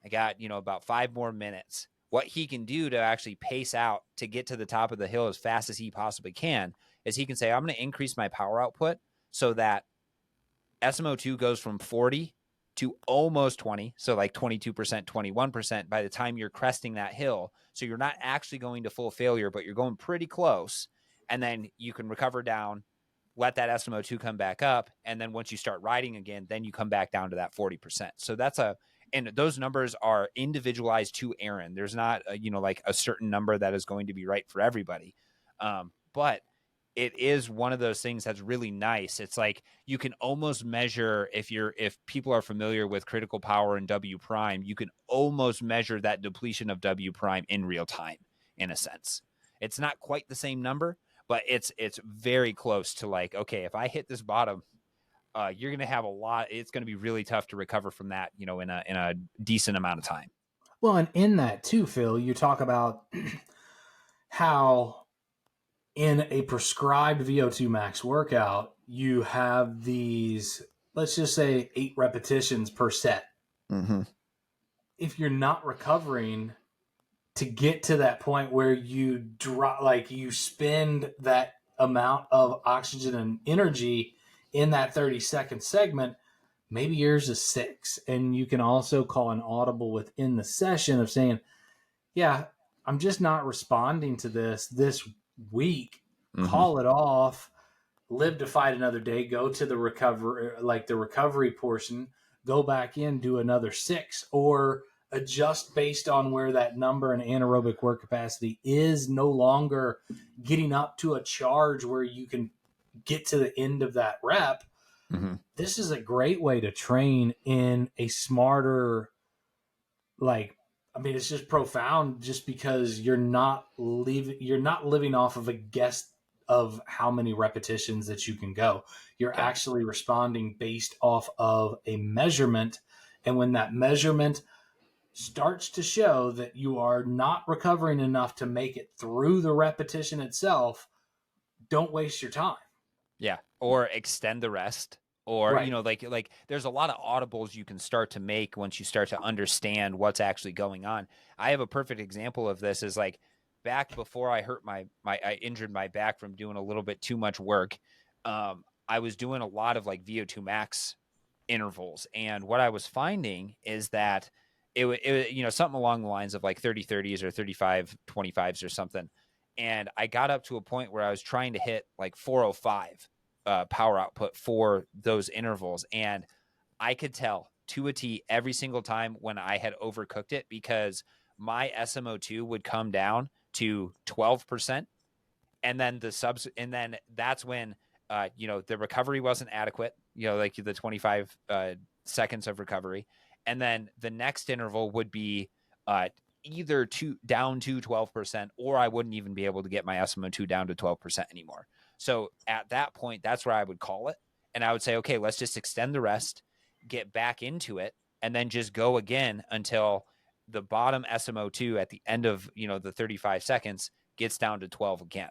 I got, about 5 more minutes. What he can do to actually pace out to get to the top of the hill as fast as he possibly can is he can say, I'm going to increase my power output so that SMO2 goes from 40 to almost 20, so like 22%, 21% by the time you're cresting that hill. So you're not actually going to full failure, but you're going pretty close. And then you can recover down, let that SMO2 come back up. And then once you start riding again, then you come back down to that 40%. So and those numbers are individualized to Aaron. There's not, like a certain number that is going to be right for everybody. But it is one of those things that's really nice. It's like you can almost measure if people are familiar with critical power and W prime, you can almost measure that depletion of W prime in real time in a sense. It's not quite the same number, but it's very close to like, okay, if I hit this bottom, you're going to have a lot. It's going to be really tough to recover from that, in a decent amount of time. Well, and in that too, Phil, you talk about how in a prescribed VO2 max workout, you have these, let's just say 8 repetitions per set. Mm-hmm. If you're not recovering to get to that point where you drop, like you spend that amount of oxygen and energy in that 30-second segment, maybe yours is 6. And you can also call an audible within the session of saying, yeah, I'm just not responding to this week. Mm-hmm. Call it off, live to fight another day, go to the recovery portion, go back in, do another 6, or adjust based on where that number and anaerobic work capacity is no longer getting up to a charge where you can get to the end of that rep. Mm-hmm. This is a great way to train in a smarter, like, I mean, it's just profound just because you're not living off of a guess of how many repetitions that you can go. You're Yeah. actually responding based off of a measurement. And when that measurement starts to show that you are not recovering enough to make it through the repetition itself, don't waste your time. Yeah. Or extend the rest. Or, Right. like there's a lot of audibles you can start to make once you start to understand what's actually going on. I have a perfect example of this is like back before I hurt I injured my back from doing a little bit too much work. I was doing a lot of like VO2 max intervals. And what I was finding is that something along the lines of like 30-30s or 35-25s or something. And I got up to a point where I was trying to hit like 405 power output for those intervals. And I could tell to a T every single time when I had overcooked it, because my SMO2 would come down to 12%. And then that's when, the recovery wasn't adequate, like the 25 seconds of recovery. And then the next interval would be either down to 12%, or I wouldn't even be able to get my SMO2 down to 12% anymore. So at that point, that's where I would call it. And I would say, okay, let's just extend the rest, get back into it, and then just go again until the bottom SMO2 at the end of, the 35 seconds gets down to 12 again.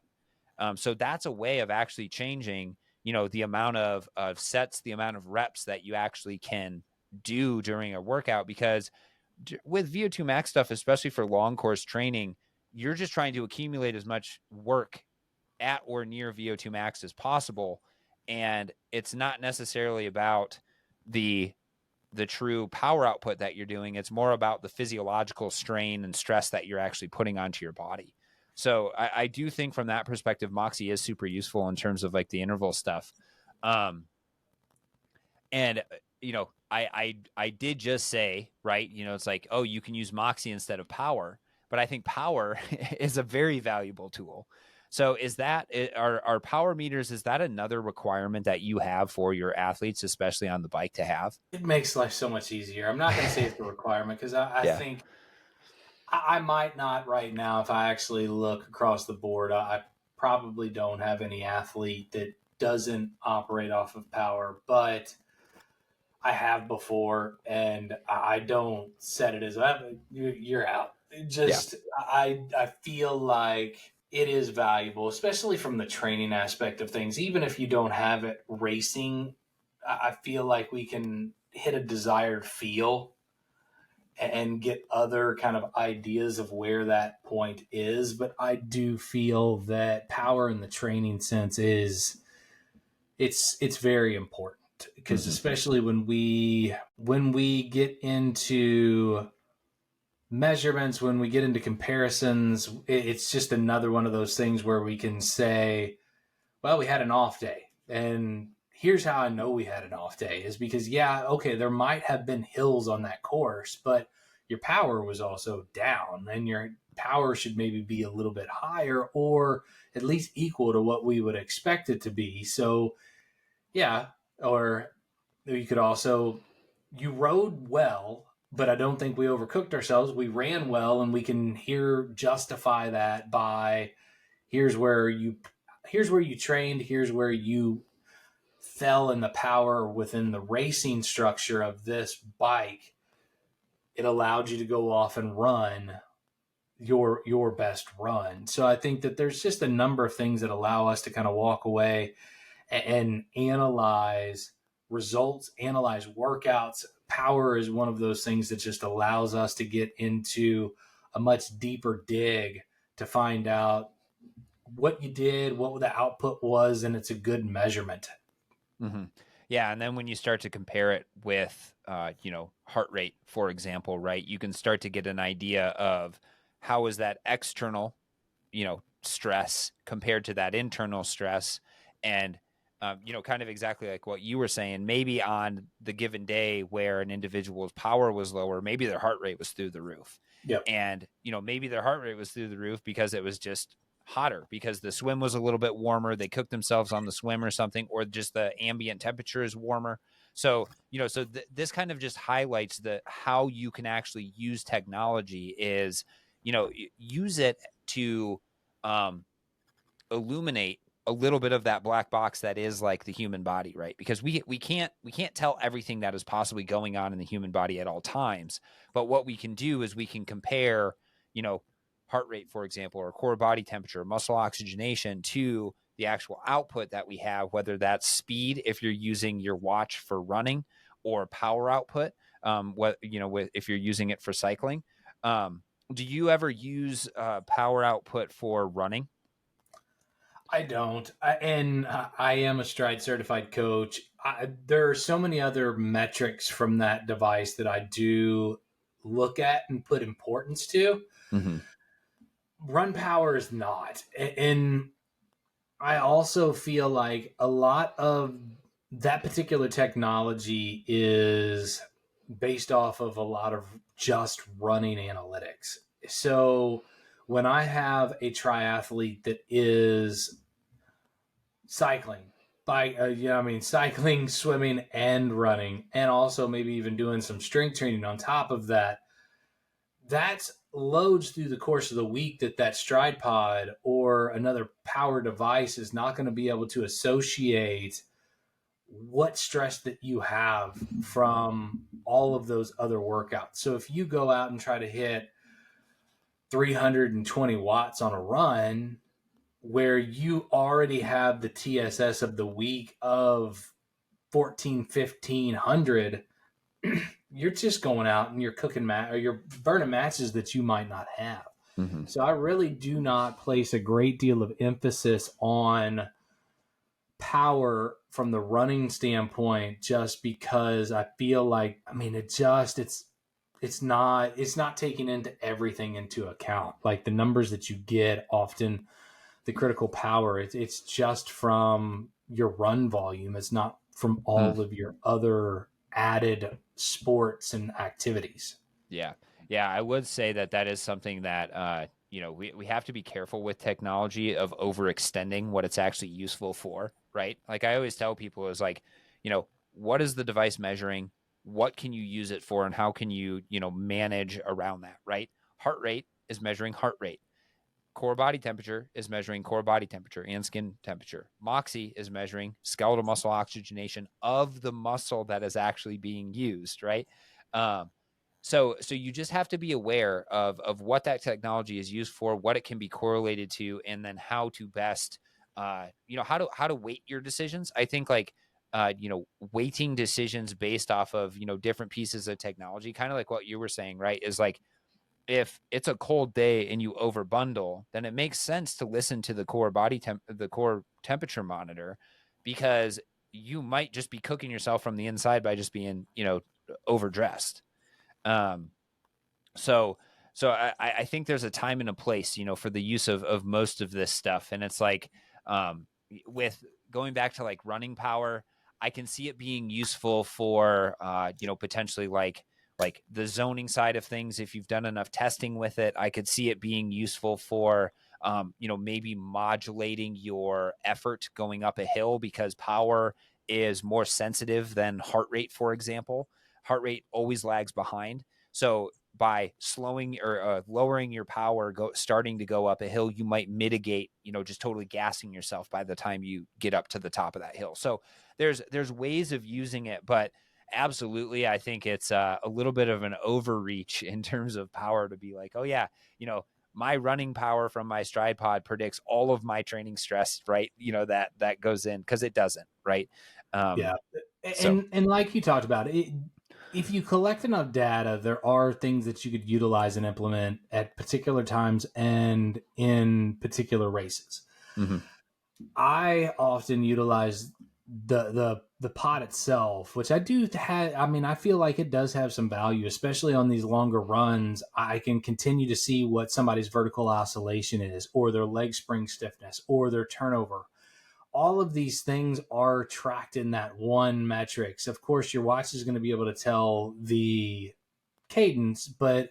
So that's a way of actually changing, the amount of sets, the amount of reps that you actually can do during a workout. Because with VO2 max stuff, especially for long course training, you're just trying to accumulate as much work at or near VO2 max as possible. And it's not necessarily about the true power output that you're doing. It's more about the physiological strain and stress that you're actually putting onto your body. So I do think from that perspective, Moxy is super useful in terms of like the interval stuff. Um, and I did just say, right, it's like, oh, you can use Moxy instead of power, but I think power is a very valuable tool. So are power meters, is that another requirement that you have for your athletes, especially on the bike, to have? It makes life so much easier. I'm not going to say it's a requirement because I Yeah. think I might not right now. If I actually look across the board, I probably don't have any athlete that doesn't operate off of power, but I have before, and I don't set it as you're out. It Yeah. just I feel like it is valuable, especially from the training aspect of things. Even if you don't have it racing, I feel like we can hit a desired feel and get other kind of ideas of where that point is. But I do feel that power in the training sense is it's very important because Mm-hmm. especially when we get into measurements, when we get into comparisons, it's just another one of those things where we can say, well, we had an off day. And here's how I know we had an off day is because, yeah, okay, there might have been hills on that course, but your power was also down, and your power should maybe be a little bit higher or at least equal to what we would expect it to be. So, yeah, or you could also, you rode well, but I don't think we overcooked ourselves. We ran well, and we can here justify that by here's where you here's where you trained, here's where you fell in the power within the racing structure of this bike. It allowed you to go off and run your best run. So I think that there's just a number of things that allow us to kind of walk away and analyze results, analyze workouts. Power is one of those things that just allows us to get into a much deeper dig to find out what you did, what the output was, and it's a good measurement. Mm-hmm. Yeah, and then when you start to compare it with, heart rate, for example, right, you can start to get an idea of how is that external, stress compared to that internal stress, and kind of exactly like what you were saying. Maybe on the given day where an individual's power was lower, maybe their heart rate was through the roof, Yep. and maybe their heart rate was through the roof because it was just hotter, because the swim was a little bit warmer, they cooked themselves on the swim or something, or just the ambient temperature is warmer. So this kind of just highlights the how you can actually use technology is, use it to um illuminate a little bit of that black box that is like the human body, right? Because we can't tell everything that is possibly going on in the human body at all times. But what we can do is we can compare, heart rate, for example, or core body temperature, muscle oxygenation to the actual output that we have, whether that's speed if you're using your watch for running, or power output, what if you're using it for cycling. Um, do you ever use power output for running? I don't. I am a Stride certified coach. There are so many other metrics from that device that I do look at and put importance to. Mm-hmm. Run power is not. And I also feel like a lot of that particular technology is based off of a lot of just running analytics. So when I have a triathlete that is cycling, cycling, swimming, and running, and also maybe even doing some strength training on top of that, that's loads through the course of the week that stride pod or another power device is not going to be able to associate what stress that you have from all of those other workouts. So if you go out and try to hit 320 watts on a run where you already have the TSS of the week of 1500, you're just going out and you're cooking or you're burning matches that you might not have. Mm-hmm. So I really do not place a great deal of emphasis on power from the running standpoint, just because I feel like, I mean, it's not taking into everything into account. Like the numbers that you get often, the critical power, it's just from your run volume. It's not from Mm. all of your other added sports and activities. Yeah. Yeah. I would say that that is something that, we have to be careful with technology of overextending what it's actually useful for, right? Like I always tell people is like, what is the device measuring? What can you use it for? And how can you, manage around that, right? Heart rate is measuring heart rate. Core body temperature is measuring core body temperature and skin temperature. Moxy is measuring skeletal muscle oxygenation of the muscle that is actually being used, right? Um, so you just have to be aware of what that technology is used for, what it can be correlated to, and then how to best, how to weight your decisions. I think like, weighting decisions based off of different pieces of technology, kind of like what you were saying, right? Is like if it's a cold day and you overbundle, then it makes sense to listen to the core temperature monitor, because you might just be cooking yourself from the inside by just being, overdressed. Um, so I think there's a time and a place, for the use of most of this stuff. And it's like, with going back to like running power, I can see it being useful for, potentially like the zoning side of things. If you've done enough testing with it, I could see it being useful for, maybe modulating your effort going up a hill, because power is more sensitive than heart rate, for example. Heart rate always lags behind. So by slowing or lowering your power, starting to go up a hill, you might mitigate, just totally gassing yourself by the time you get up to the top of that hill. So there's ways of using it, but absolutely, I think it's a little bit of an overreach in terms of power to be like, oh yeah, my running power from my stride pod predicts all of my training stress, right? That goes in, because it doesn't, right? Yeah. So And like you talked about, if you collect enough data, there are things that you could utilize and implement at particular times and in particular races. mhm. I often utilize the pod itself, which I do have. I mean, I feel like it does have some value, especially on these longer runs. I can continue to see what somebody's vertical oscillation is, or their leg spring stiffness, or their turnover. All of these things are tracked in that one metrics. Of course, your watch is going to be able to tell the cadence, but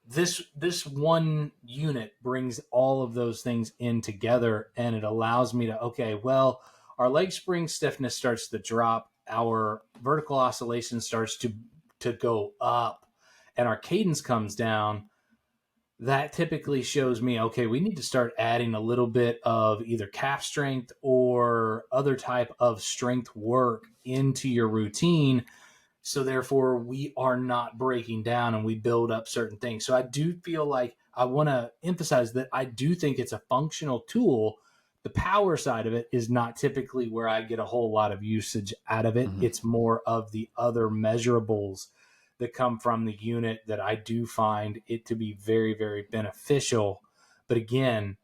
this one unit brings all of those things in together, and it allows me to, okay, well, our leg spring stiffness starts to drop, our vertical oscillation starts to go up, and our cadence comes down. That typically shows me, okay, we need to start adding a little bit of either calf strength or other type of strength work into your routine. So therefore we are not breaking down and we build up certain things. So I do feel like I want to emphasize that I do think it's a functional tool The power side of it is not typically where I get a whole lot of usage out of it. Mm-hmm. It's more of the other measurables that come from the unit that I do find it to be very, very beneficial. But again,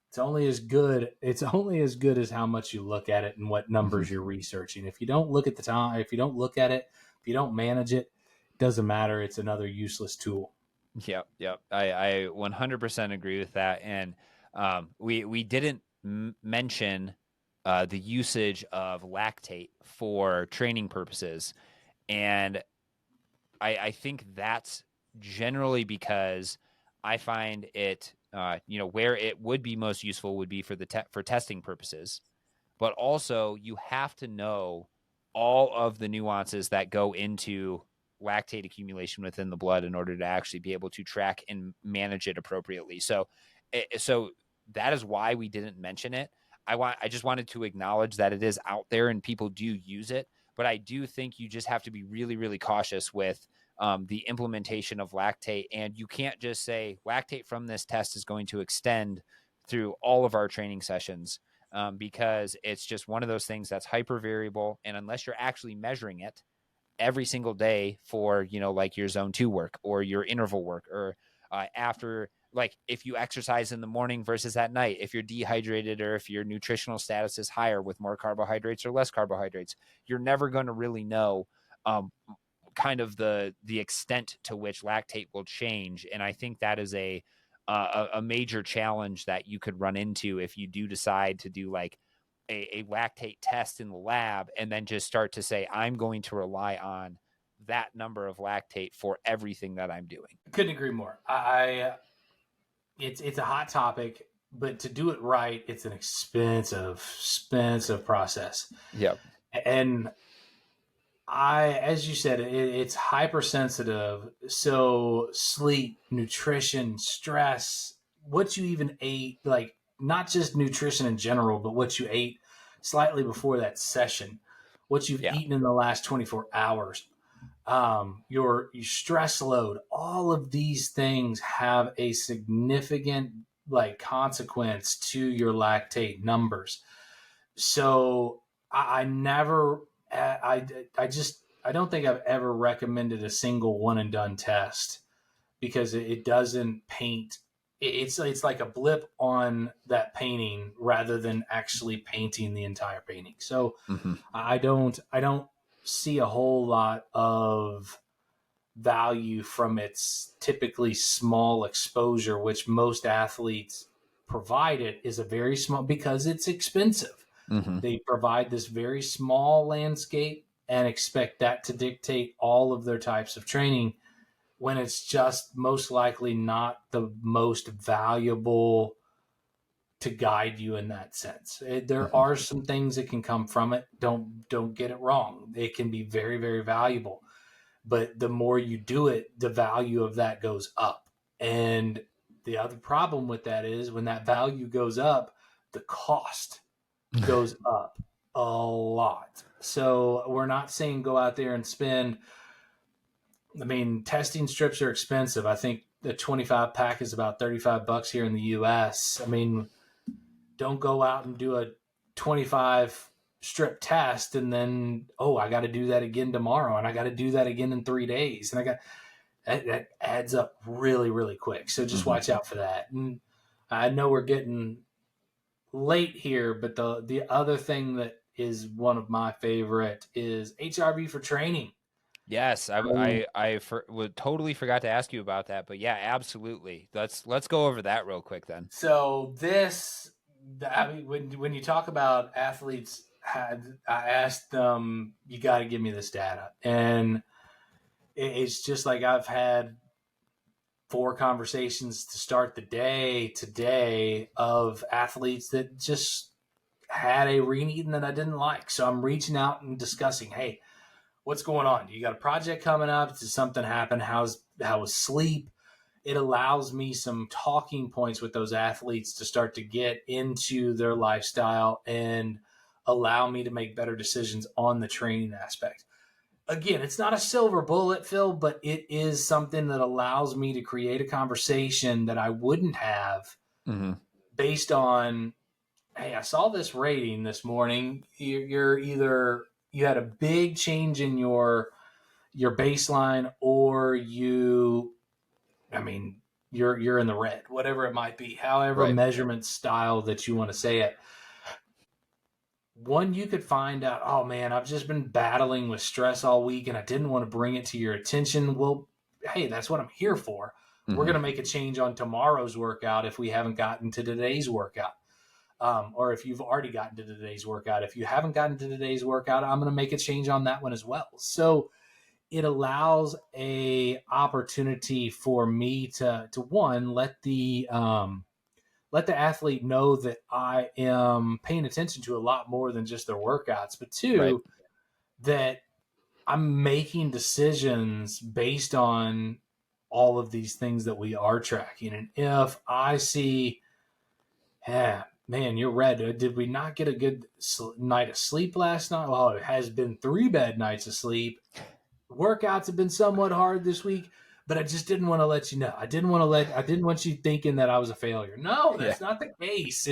it's only as good as how much you look at it and what Mm-hmm. numbers you're researching. If you don't look at the time, if you don't look at it, if you don't manage it, it doesn't matter. It's another useless tool. Yep. I 100% agree with that. And we didn't mention the usage of lactate for training purposes, and I think that's generally because I find it, where it would be most useful would be for for testing purposes, but also you have to know all of the nuances that go into lactate accumulation within the blood in order to actually be able to track and manage it appropriately. So that is why we didn't mention it. I just wanted to acknowledge that it is out there and people do use it, but I do think you just have to be really, really cautious with the implementation of lactate. And you can't just say lactate from this test is going to extend through all of our training sessions, because it's just one of those things that's hyper variable. And unless you're actually measuring it every single day for, like your zone 2 work or your interval work, or after, like if you exercise in the morning versus at night, if you're dehydrated or if your nutritional status is higher with more carbohydrates or less carbohydrates, you're never going to really know kind of the extent to which lactate will change. And I think that is a major challenge that you could run into if you do decide to do like a lactate test in the lab and then just start to say, I'm going to rely on that number of lactate for everything that I'm doing. Couldn't agree more. It's a hot topic, but to do it right, it's an expensive process. Yep. And as you said, it's hypersensitive. So sleep, nutrition, stress, what you even ate, like not just nutrition in general, but what you ate slightly before that session, what you've Yeah. eaten in the last 24 hours, your stress load, all of these things have a significant like consequence to your lactate numbers. So I never, I don't think I've ever recommended a single one and done test because it doesn't paint. It's like a blip on that painting rather than actually painting the entire painting. So Mm-hmm. I don't see a whole lot of value from its typically small exposure, which most athletes provide. It is a very small because it's expensive. Mm-hmm. They provide this very small landscape and expect that to dictate all of their types of training when it's just most likely not the most valuable to guide you in that sense. There are some things that can come from it. Don't get it wrong. It can be very, very valuable. But the more you do it, the value of that goes up. And the other problem with that is when that value goes up, the cost goes up a lot. So we're not saying go out there and spend. I mean, testing strips are expensive. I think the 25 pack is about $35 here in the US. I mean, don't go out and do a 25 strip test and then, oh, I got to do that again tomorrow and I got to do that again in 3 days. And that adds up really, really quick. So just watch out for that. And I know we're getting late here, but the other thing that is one of my favorite is HRV for training. Yes, would totally forgot to ask you about that, but yeah, absolutely. Let's go over that real quick then. So this, I mean, when you talk about athletes, I asked them, you got to give me this data, and it's just like I've had 4 conversations to start the day today of athletes that just had a reading that I didn't like. So I'm reaching out and discussing, hey, what's going on? You got a project coming up? Did something happen? How was sleep? It allows me some talking points with those athletes to start to get into their lifestyle and allow me to make better decisions on the training aspect. Again, it's not a silver bullet, Phil, but it is something that allows me to create a conversation that I wouldn't have Mm-hmm. based on hey, I saw this rating this morning. You're either you had a big change in your baseline, or I mean, you're in the red, whatever it might be, however Right. measurement style that you want to say it. One, you could find out, oh man, I've just been battling with stress all week and I didn't want to bring it to your attention. Well, hey, that's what I'm here for. We're Mm-hmm. going to make a change on tomorrow's workout if we haven't gotten to today's workout. Or if you've already gotten to today's workout. If you haven't gotten to today's workout, I'm going to make a change on that one as well. So it allows a opportunity for me to one, let the athlete know that I am paying attention to a lot more than just their workouts, but Right. two, that I'm making decisions based on all of these things that we are tracking. And if I see, yeah, man, you're red. Did we not get a good night of sleep last night? Well, it has been 3 bad nights of sleep. Workouts have been somewhat hard this week, but I just didn't want to let you know. I didn't want you thinking that I was a failure. No, Yeah. that's not the case.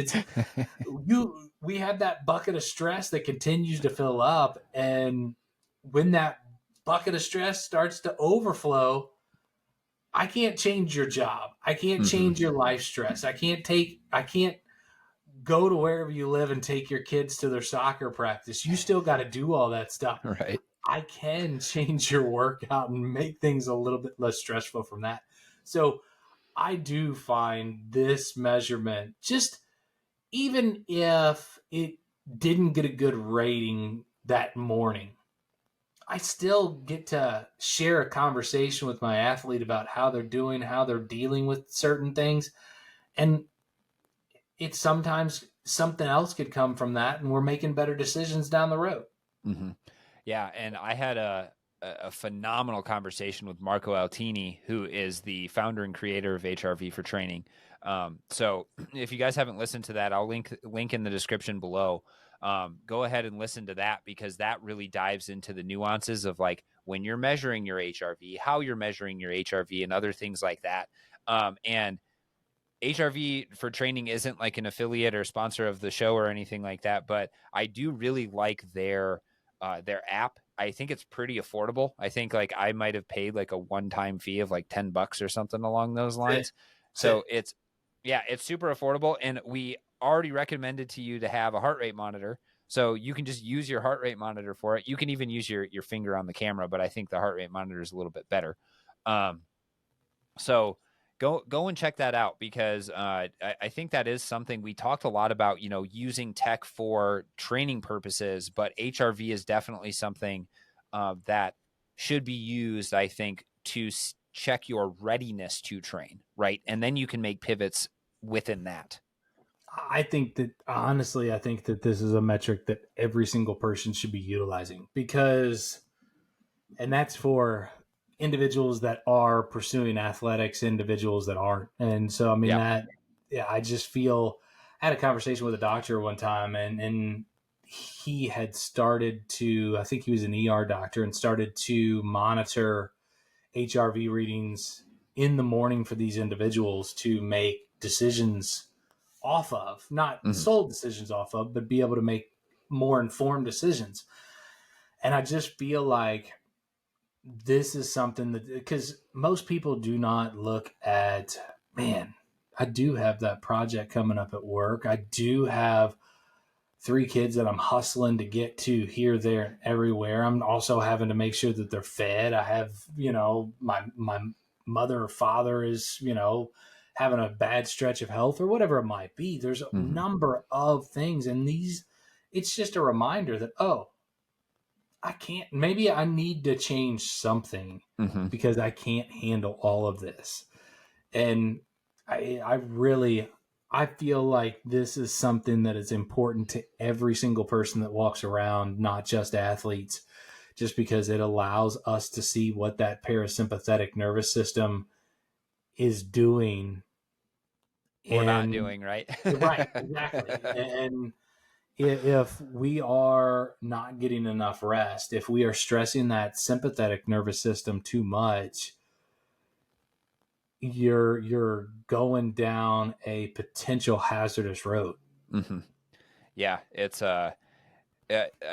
We have that bucket of stress that continues to fill up, and when that bucket of stress starts to overflow, I can't change your job. I can't Mm-hmm. change your life stress. I can't go to wherever you live and take your kids to their soccer practice. You still got to do all that stuff. Right. I can change your workout and make things a little bit less stressful from that. So I do find this measurement, just even if it didn't get a good rating that morning, I still get to share a conversation with my athlete about how they're doing, how they're dealing with certain things. And it's sometimes something else could come from that, and we're making better decisions down the road. Mm-hmm. Yeah, and I had a phenomenal conversation with Marco Altini, who is the founder and creator of HRV for Training. So if you guys haven't listened to that, I'll link in the description below. Go ahead and listen to that, because that really dives into the nuances of like when you're measuring your HRV, how you're measuring your HRV, and other things like that. And HRV for Training isn't like an affiliate or sponsor of the show or anything like that, but I do really like their app. I think it's pretty affordable. I think like I might have paid like a one-time fee of like $10 or something along those That's it. lines. That's it. So it's super affordable, and we already recommended to you to have a heart rate monitor. So you can just use your heart rate monitor for it. You can even use your finger on the camera, but I think the heart rate monitor is a little bit better. Um, so go and check that out, because I think that is something we talked a lot about, using tech for training purposes, but HRV is definitely something that should be used, I think, to check your readiness to train, right? And then you can make pivots within that. I think that honestly, I think that this is a metric that every single person should be utilizing, because, and that's for individuals that are pursuing athletics, individuals that aren't. And so, I mean, Yeah. yeah, I just feel, I had a conversation with a doctor one time, and he had started to, I think he was an ER doctor, and started to monitor HRV readings in the morning for these individuals to make decisions off of, not Mm-hmm. sole decisions off of, but be able to make more informed decisions. And I just feel like this is something that, because most people do not look at, man, I do have that project coming up at work. I do have 3 kids that I'm hustling to get to here, there, and everywhere. I'm also having to make sure that they're fed. I have, my mother or father is, having a bad stretch of health or whatever it might be. There's a Mm-hmm. number of things, and it's just a reminder that, oh, I can't, maybe I need to change something Mm-hmm. because I can't handle all of this. And I really, I feel like this is something that is important to every single person that walks around, not just athletes, just because it allows us to see what that parasympathetic nervous system is doing. Or not And doing, right. right, exactly. And if we are not getting enough rest, if we are stressing that sympathetic nervous system too much, you're going down a potential hazardous road. Mm-hmm. Yeah, it's I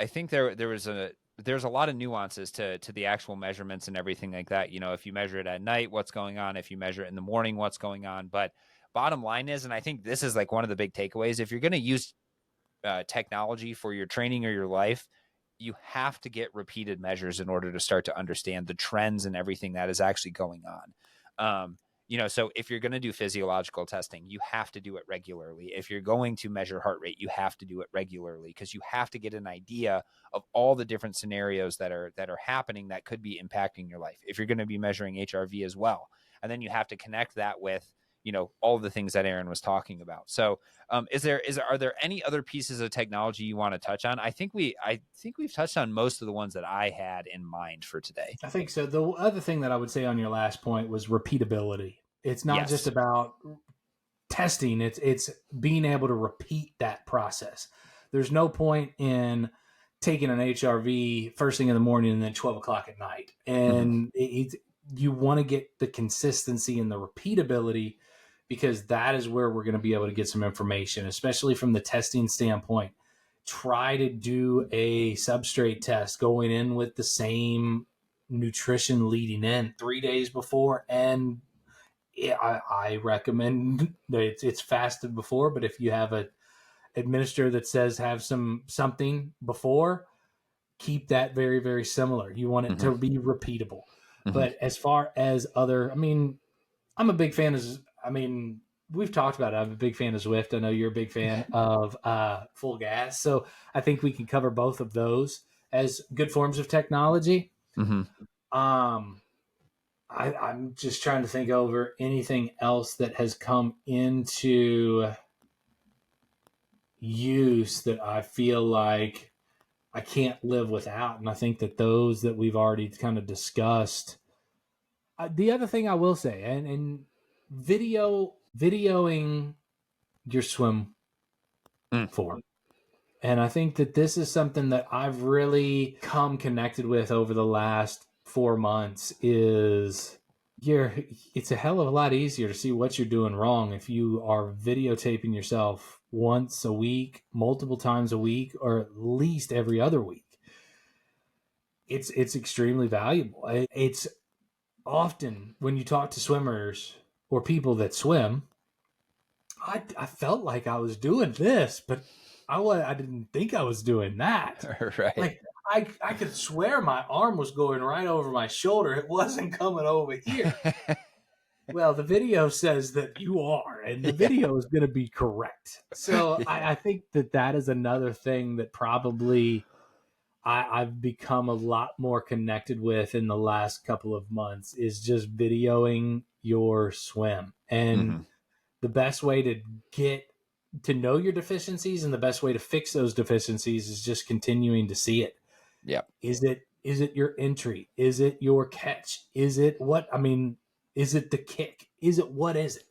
think there's a lot of nuances to the actual measurements and everything like that. You know, if you measure it at night, what's going on? If you measure it in the morning, what's going on? But bottom line is, and I think this is like one of the big takeaways, if you're going to use technology for your training or your life, you have to get repeated measures in order to start to understand the trends and everything that is actually going on. You know, so if you're going to do physiological testing, you have to do it regularly. If you're going to measure heart rate, you have to do it regularly, because you have to get an idea of all the different scenarios that are happening that could be impacting your life. If you're going to be measuring HRV as well, and then you have to connect that with, you know, all the things that Aaron was talking about. So are there any other pieces of technology you want to touch on? I think we've touched on most of the ones that I had in mind for today. I think so. The other thing that I would say on your last point was repeatability. It's not just Yes. about testing, it's being able to repeat that process. There's no point in taking an HRV first thing in the morning and then 12 o'clock at night. Mm-hmm. And you want to get the consistency and the repeatability, because that is where we're going to be able to get some information, especially from the testing standpoint. Try to do a substrate test going in with the same nutrition leading in 3 days before, and yeah, I recommend that it's fasted before, but if you have a administrator that says have something before, keep that very, very similar. You want it Mm-hmm. to be repeatable. Mm-hmm. But as far as other, I mean, I'm a big fan of, I mean, we've talked about it. I'm a big fan of Zwift. I know you're a big fan of Full Gas. So I think we can cover both of those as good forms of technology. Mm-hmm. Um, I'm just trying to think over anything else that has come into use that I feel like I can't live without. And I think that those that we've already kind of discussed. The other thing I will say, and videoing your swim Mm. form. And I think that this is something that I've really come connected with over the last 4 months is it's a hell of a lot easier to see what you're doing wrong if you are videotaping yourself once a week, multiple times a week, or at least every other week. It's extremely valuable. It's often when you talk to swimmers or people that swim, I felt like I was doing this, but I didn't think I was doing that. Right. Like I could swear my arm was going right over my shoulder. It wasn't coming over here. Well, the video says that you are, and the Yeah. video is going to be correct. So Yeah. I think that that is another thing that probably I've become a lot more connected with in the last couple of months is just videoing your swim. And Mm-hmm. the best way to get to know your deficiencies and the best way to fix those deficiencies is just continuing to see it. Yep. Is it your entry? Is it your catch? Is it what I mean, is it the kick? Is it what is it?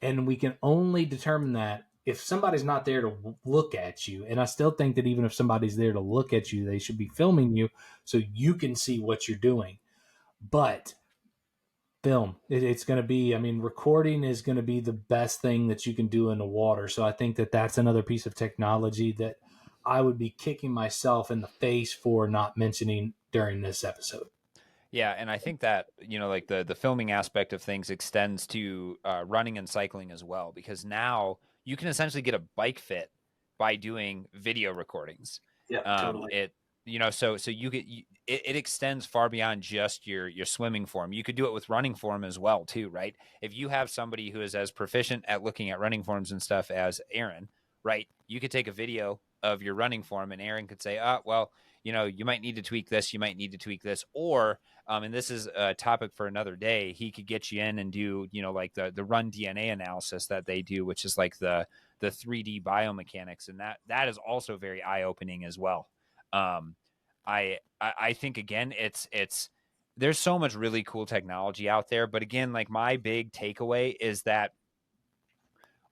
And we can only determine that if somebody's not there to look at you. And I still think that even if somebody's there to look at you, they should be filming you so you can see what you're doing. But film, it's going to be, I mean, recording is going to be the best thing that you can do in the water. So I think that that's another piece of technology that I would be kicking myself in the face for not mentioning during this episode. Yeah, and I think that, you know, like the filming aspect of things extends to running and cycling as well, because now you can essentially get a bike fit by doing video recordings. Yeah, totally. It you know, so it extends far beyond just your swimming form. You could do it with running form as well too, right? If you have somebody who is as proficient at looking at running forms and stuff as Aaron, right? You could take a video of your running form, and Aaron could say, well, you know, you might need to tweak this, you might need to tweak this, or and this is a topic for another day, he could get you in and do, you know, like the run DNA analysis that they do, which is like the 3D biomechanics, and that is also very eye opening as well. Um, I think again, it's there's so much really cool technology out there, but again, like my big takeaway is that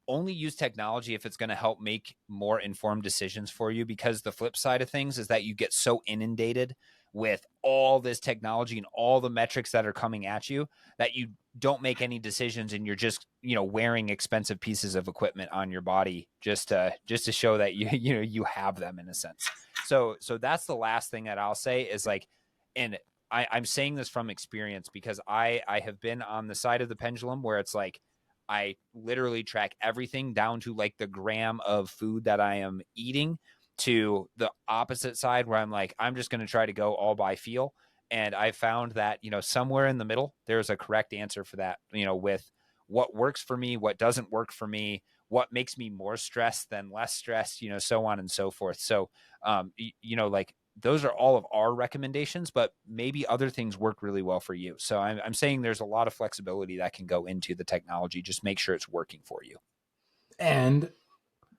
only use technology if it's going to help make more informed decisions for you, because the flip side of things is that you get so inundated with all this technology and all the metrics that are coming at you, that you don't make any decisions and you're just, wearing expensive pieces of equipment on your body just to show that you have them in a sense. So that's the last thing that I'll say is like, and I'm saying this from experience because I have been on the side of the pendulum where it's like, I literally track everything down to like the gram of food that I am eating, to the opposite side where I'm like, I'm just going to try to go all by feel. And I found that, somewhere in the middle, there's a correct answer for that, with what works for me, what doesn't work for me, what makes me more stressed than less stressed, so on and so forth. So, like those are all of our recommendations, but maybe other things work really well for you. So I'm saying there's a lot of flexibility that can go into the technology. Just make sure it's working for you. And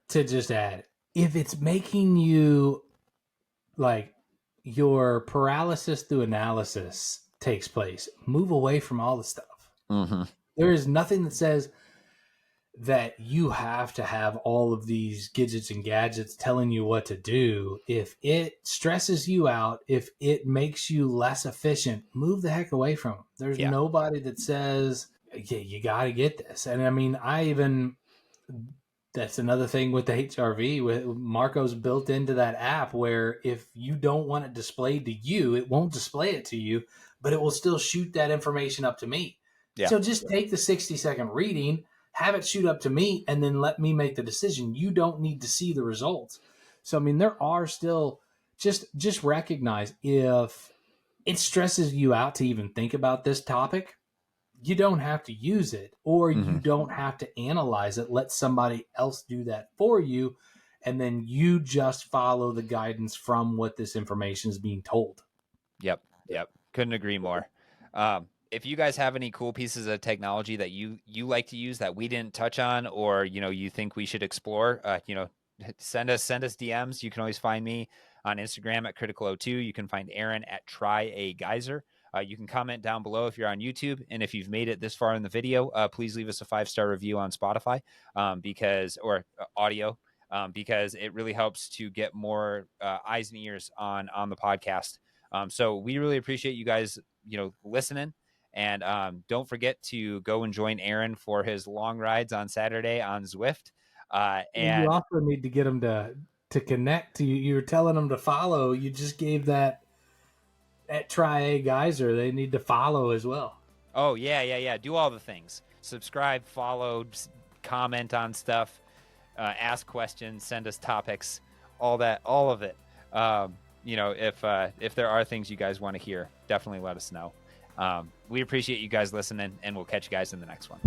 to just add, if it's making you like your paralysis through analysis takes place, move away from all the stuff. Mm-hmm. There is nothing that says that you have to have all of these gadgets and gadgets telling you what to do. If it stresses you out, if it makes you less efficient, move the heck away from them. There's nobody that says, yeah, you got to get this. And I mean, that's another thing with the HRV. With Marco's built into that app where if you don't want it displayed to you, it won't display it to you, but it will still shoot that information up to me. Yeah. So just take the 60-second reading, have it shoot up to me, and then let me make the decision. You don't need to see the results. So, I mean, there are still just recognize if it stresses you out to even think about this topic, you don't have to use it, or you don't have to analyze it. Let somebody else do that for you. And then you just follow the guidance from what this information is being told. Yep. Couldn't agree more. If you guys have any cool pieces of technology that you like to use that we didn't touch on, or, you think we should explore, send us DMs. You can always find me on Instagram at Critical02. You can find Aaron at Try a Geyser. You can comment down below if you're on YouTube. And if you've made it this far in the video, please leave us a 5-star review on Spotify, or audio, because it really helps to get more eyes and ears on the podcast. So we really appreciate you guys, listening. And don't forget to go and join Aaron for his long rides on Saturday on Zwift. And you also need to get them to connect to you. You were telling them to follow. You just gave that at Try a Geyser. They need to follow as well. Oh, yeah. Do all the things. Subscribe, follow, comment on stuff, ask questions, send us topics, all of it. If there are things you guys want to hear, definitely let us know. We appreciate you guys listening, and we'll catch you guys in the next one.